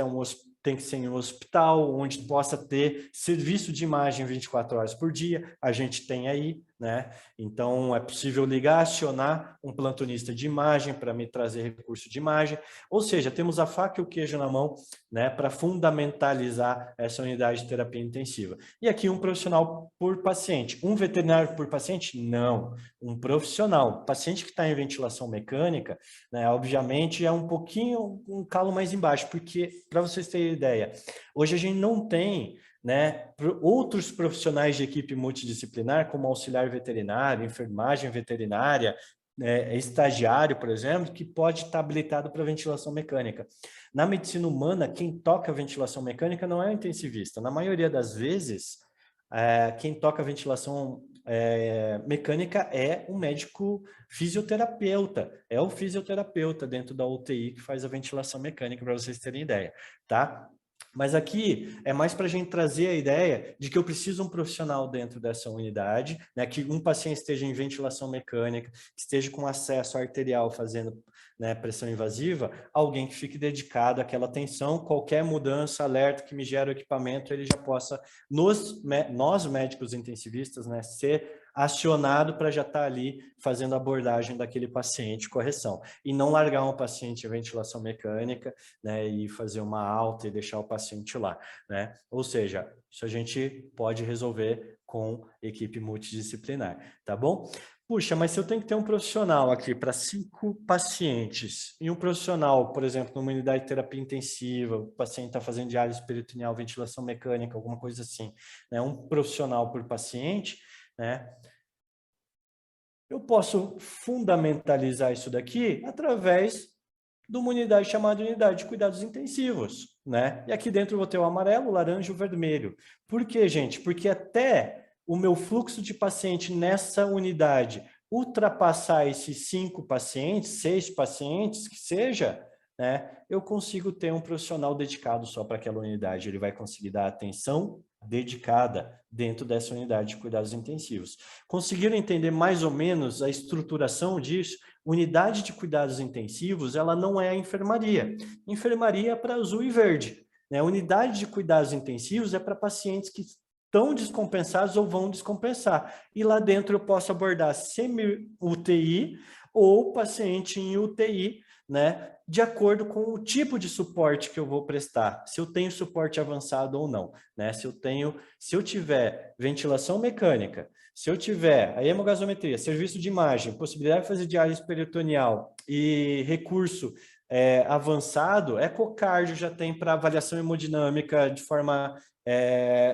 tem que ser em um hospital, onde possa ter serviço de imagem 24 horas por dia, a gente tem aí, né? Então, é possível ligar, acionar um plantonista de imagem para me trazer recurso de imagem, ou seja, temos a faca e o queijo na mão, né, para fundamentalizar essa unidade de terapia intensiva. E aqui um profissional por paciente. Um veterinário por paciente? Não. Um profissional. Paciente que está em ventilação mecânica, né, obviamente é um calo mais embaixo, porque, para vocês terem ideia, hoje a gente não tem, né, outros profissionais de equipe multidisciplinar, como auxiliar veterinário, enfermagem veterinária, estagiário, por exemplo, que pode estar habilitado para ventilação mecânica. Na medicina humana, quem toca ventilação mecânica não é o intensivista. Na maioria das vezes, quem toca ventilação mecânica é um médico fisioterapeuta, é o fisioterapeuta dentro da UTI que faz a ventilação mecânica, para vocês terem ideia, tá? Mas aqui é mais para a gente trazer a ideia de que eu preciso de um profissional dentro dessa unidade, né, que um paciente esteja em ventilação mecânica, que esteja com acesso arterial fazendo, né, pressão invasiva, alguém que fique dedicado àquela atenção, qualquer mudança, alerta que me gera o equipamento, ele já possa, nós médicos intensivistas, né, ser acionado para já estar ali fazendo a abordagem daquele paciente, correção. E não largar um paciente em ventilação mecânica, né, e fazer uma alta e deixar o paciente lá, né? Ou seja, isso a gente pode resolver com equipe multidisciplinar, tá bom? Puxa, mas se eu tenho que ter um profissional aqui para 5 pacientes e um profissional, por exemplo, numa unidade de terapia intensiva, o paciente está fazendo diálise peritoneal, ventilação mecânica, alguma coisa assim, né? Um profissional por paciente, né? Eu posso fundamentalizar isso daqui através de uma unidade chamada unidade de cuidados intensivos, né? E aqui dentro eu vou ter o amarelo, o laranja e o vermelho. Por quê, gente? Porque até o meu fluxo de paciente nessa unidade ultrapassar esses 5 pacientes, 6 pacientes, que seja, né? Eu consigo ter um profissional dedicado só para aquela unidade. Ele vai conseguir dar atenção dedicada dentro dessa unidade de cuidados intensivos. Conseguiram entender mais ou menos a estruturação disso? Unidade de cuidados intensivos, ela não é a enfermaria. Enfermaria é para azul e verde, né? Unidade de cuidados intensivos é para pacientes que estão descompensados ou vão descompensar. E lá dentro eu posso abordar semi-UTI ou paciente em UTI, né? De acordo com o tipo de suporte que eu vou prestar, se eu tenho suporte avançado ou não, né? Se eu tiver ventilação mecânica, se eu tiver a hemogasometria, serviço de imagem, possibilidade de fazer diálise peritoneal e recurso avançado, ecocardio já tem para avaliação hemodinâmica de forma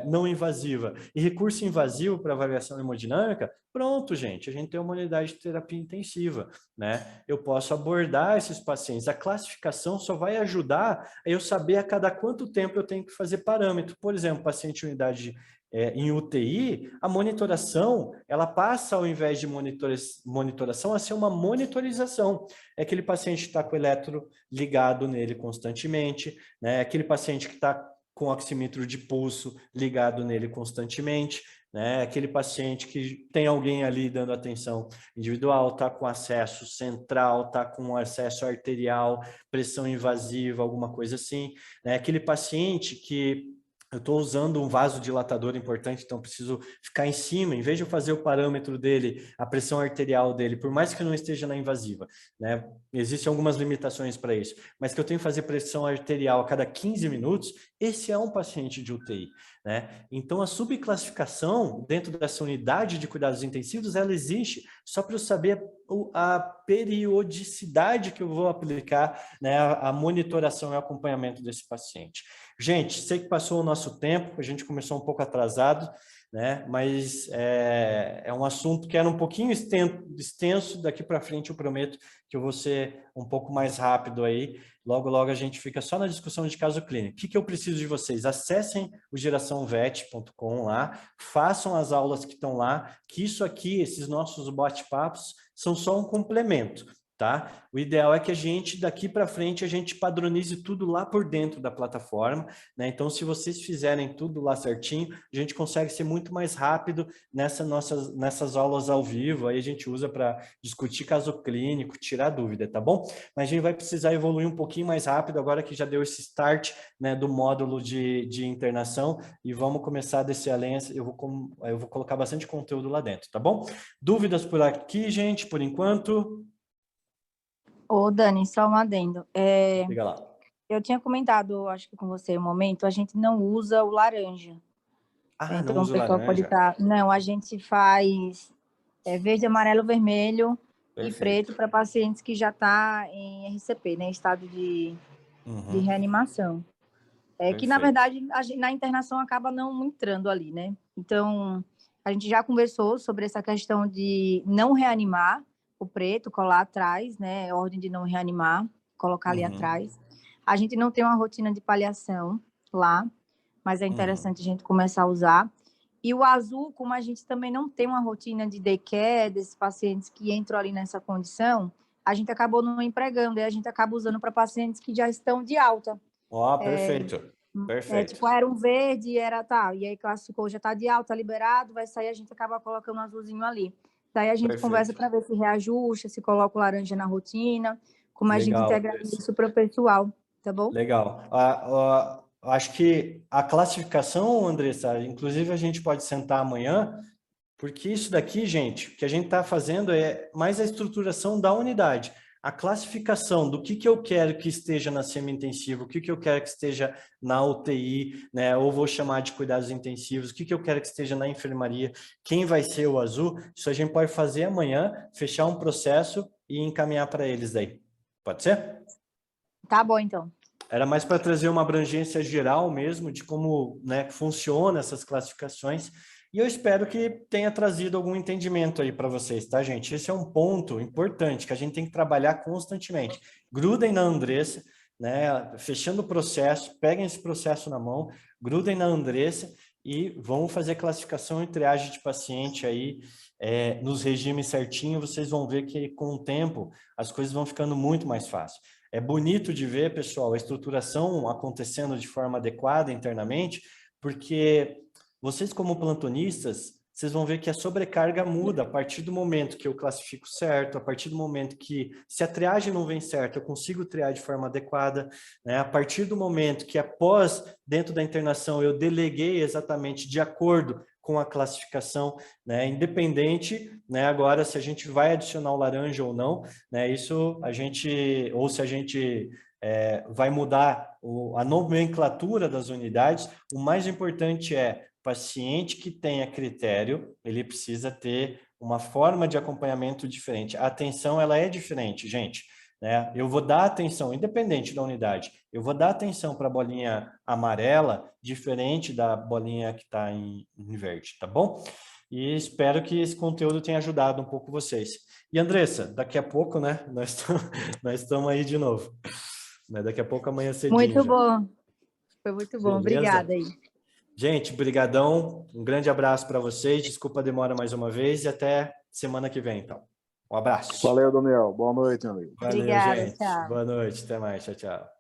não invasiva e recurso invasivo para avaliação hemodinâmica, pronto, gente, a gente tem uma unidade de terapia intensiva, né? Eu posso abordar esses pacientes. A classificação só vai ajudar a eu saber a cada quanto tempo eu tenho que fazer parâmetro. Por exemplo, paciente em unidade em UTI, a monitoração, ela passa, ao invés de monitoração, a ser uma monitorização. É aquele paciente que está com o eletro ligado nele constantemente, né? É aquele paciente que está com oxímetro de pulso ligado nele constantemente, né? Aquele paciente que tem alguém ali dando atenção individual, está com acesso central, está com acesso arterial, pressão invasiva, alguma coisa assim, né? Aquele paciente que eu estou usando um vasodilatador importante, então preciso ficar em cima, em vez de eu fazer o parâmetro dele, a pressão arterial dele, por mais que não esteja na invasiva, né? Existem algumas limitações para isso, mas que eu tenho que fazer pressão arterial a cada 15 minutos, esse é um paciente de UTI, né? Então a subclassificação dentro dessa unidade de cuidados intensivos, ela existe só para eu saber a periodicidade que eu vou aplicar, né, a monitoração e acompanhamento desse paciente. Gente, sei que passou o nosso tempo, a gente começou um pouco atrasado, né? Mas é um assunto que era um pouquinho extenso, daqui para frente eu prometo que eu vou ser um pouco mais rápido aí, logo a gente fica só na discussão de caso clínico. O que eu preciso de vocês? Acessem o geraçãovet.com lá, façam as aulas que estão lá, que isso aqui, esses nossos bate-papos, são só um complemento. Tá? O ideal é que a gente, daqui para frente, a gente padronize tudo lá por dentro da plataforma, né? Então, se vocês fizerem tudo lá certinho, a gente consegue ser muito mais rápido nessas aulas ao vivo, aí a gente usa para discutir caso clínico, tirar dúvida, tá bom? Mas a gente vai precisar evoluir um pouquinho mais rápido, agora que já deu esse start, né, do módulo de internação, e vamos começar a descer além, eu vou colocar bastante conteúdo lá dentro, tá bom? Dúvidas por aqui, gente, por enquanto? Ô, Dani, só um adendo. Liga lá. Eu tinha comentado, acho que com você um momento, a gente não usa o laranja. Então, não usa o pessoal pode estar... Não, a gente faz verde, amarelo, vermelho. Perfeito. E preto para pacientes que já estão em RCP, né? Estado de reanimação. Que, na verdade, na internação acaba não entrando ali, né? Então, a gente já conversou sobre essa questão de não reanimar, o preto, colar atrás, né? Ordem de não reanimar, colocar ali atrás. A gente não tem uma rotina de paliação lá, mas é interessante a gente começar a usar. E o azul, como a gente também não tem uma rotina de day-care desses pacientes que entram ali nessa condição, a gente acabou não empregando, e a gente acaba usando para pacientes que já estão de alta. Perfeito. Perfeito. Tipo, era um verde, era tal, e aí classificou, já está de alta, liberado, vai sair, a gente acaba colocando um azulzinho ali. Daí a gente conversa para ver se reajusta, se coloca o laranja na rotina, como a gente integra isso para o pessoal, tá bom? Legal. Acho que a classificação, Andressa, inclusive a gente pode sentar amanhã, porque isso daqui, gente, o que a gente está fazendo é mais a estruturação da unidade. A classificação do que eu quero que esteja na semi-intensiva, o que eu quero que esteja na UTI, né? Ou vou chamar de cuidados intensivos, o que eu quero que esteja na enfermaria, quem vai ser o azul, isso a gente pode fazer amanhã, fechar um processo e encaminhar para eles daí. Pode ser? Tá bom, então. Era mais para trazer uma abrangência geral mesmo de como, né, funciona essas classificações. E eu espero que tenha trazido algum entendimento aí para vocês, tá, gente? Esse é um ponto importante que a gente tem que trabalhar constantemente. Grudem na Andressa, né? Fechando o processo, peguem esse processo na mão, grudem na Andressa e vamos fazer classificação e triagem de paciente aí nos regimes certinho. Vocês vão ver que com o tempo as coisas vão ficando muito mais fáceis. É bonito de ver, pessoal, a estruturação acontecendo de forma adequada internamente, porque vocês, como plantonistas, vocês vão ver que a sobrecarga muda a partir do momento que eu classifico certo, a partir do momento que, se a triagem não vem certo, eu consigo triar de forma adequada, né? A partir do momento que após, dentro da internação, eu deleguei exatamente de acordo com a classificação, né? Independente, né? Agora, se a gente vai adicionar o laranja ou não, né? Isso a gente, ou se a gente vai mudar a nomenclatura das unidades, o mais importante é paciente que tenha critério, ele precisa ter uma forma de acompanhamento diferente. A atenção, ela é diferente, gente, né? Eu vou dar atenção, independente da unidade, eu vou dar atenção para a bolinha amarela, diferente da bolinha que está em verde, tá bom? E espero que esse conteúdo tenha ajudado um pouco vocês. E, Andressa, daqui a pouco, né, nós estamos aí de novo. Né? Daqui a pouco, amanhã cedinho. Muito já. bom. Foi muito bom. Beleza? Obrigada aí. Gente, brigadão. Um grande abraço para vocês. Desculpa a demora mais uma vez e até semana que vem, então. Um abraço. Valeu, Daniel. Boa noite, amigo. Valeu, Obrigada, gente. tchau. Boa noite. Até mais. Tchau, tchau.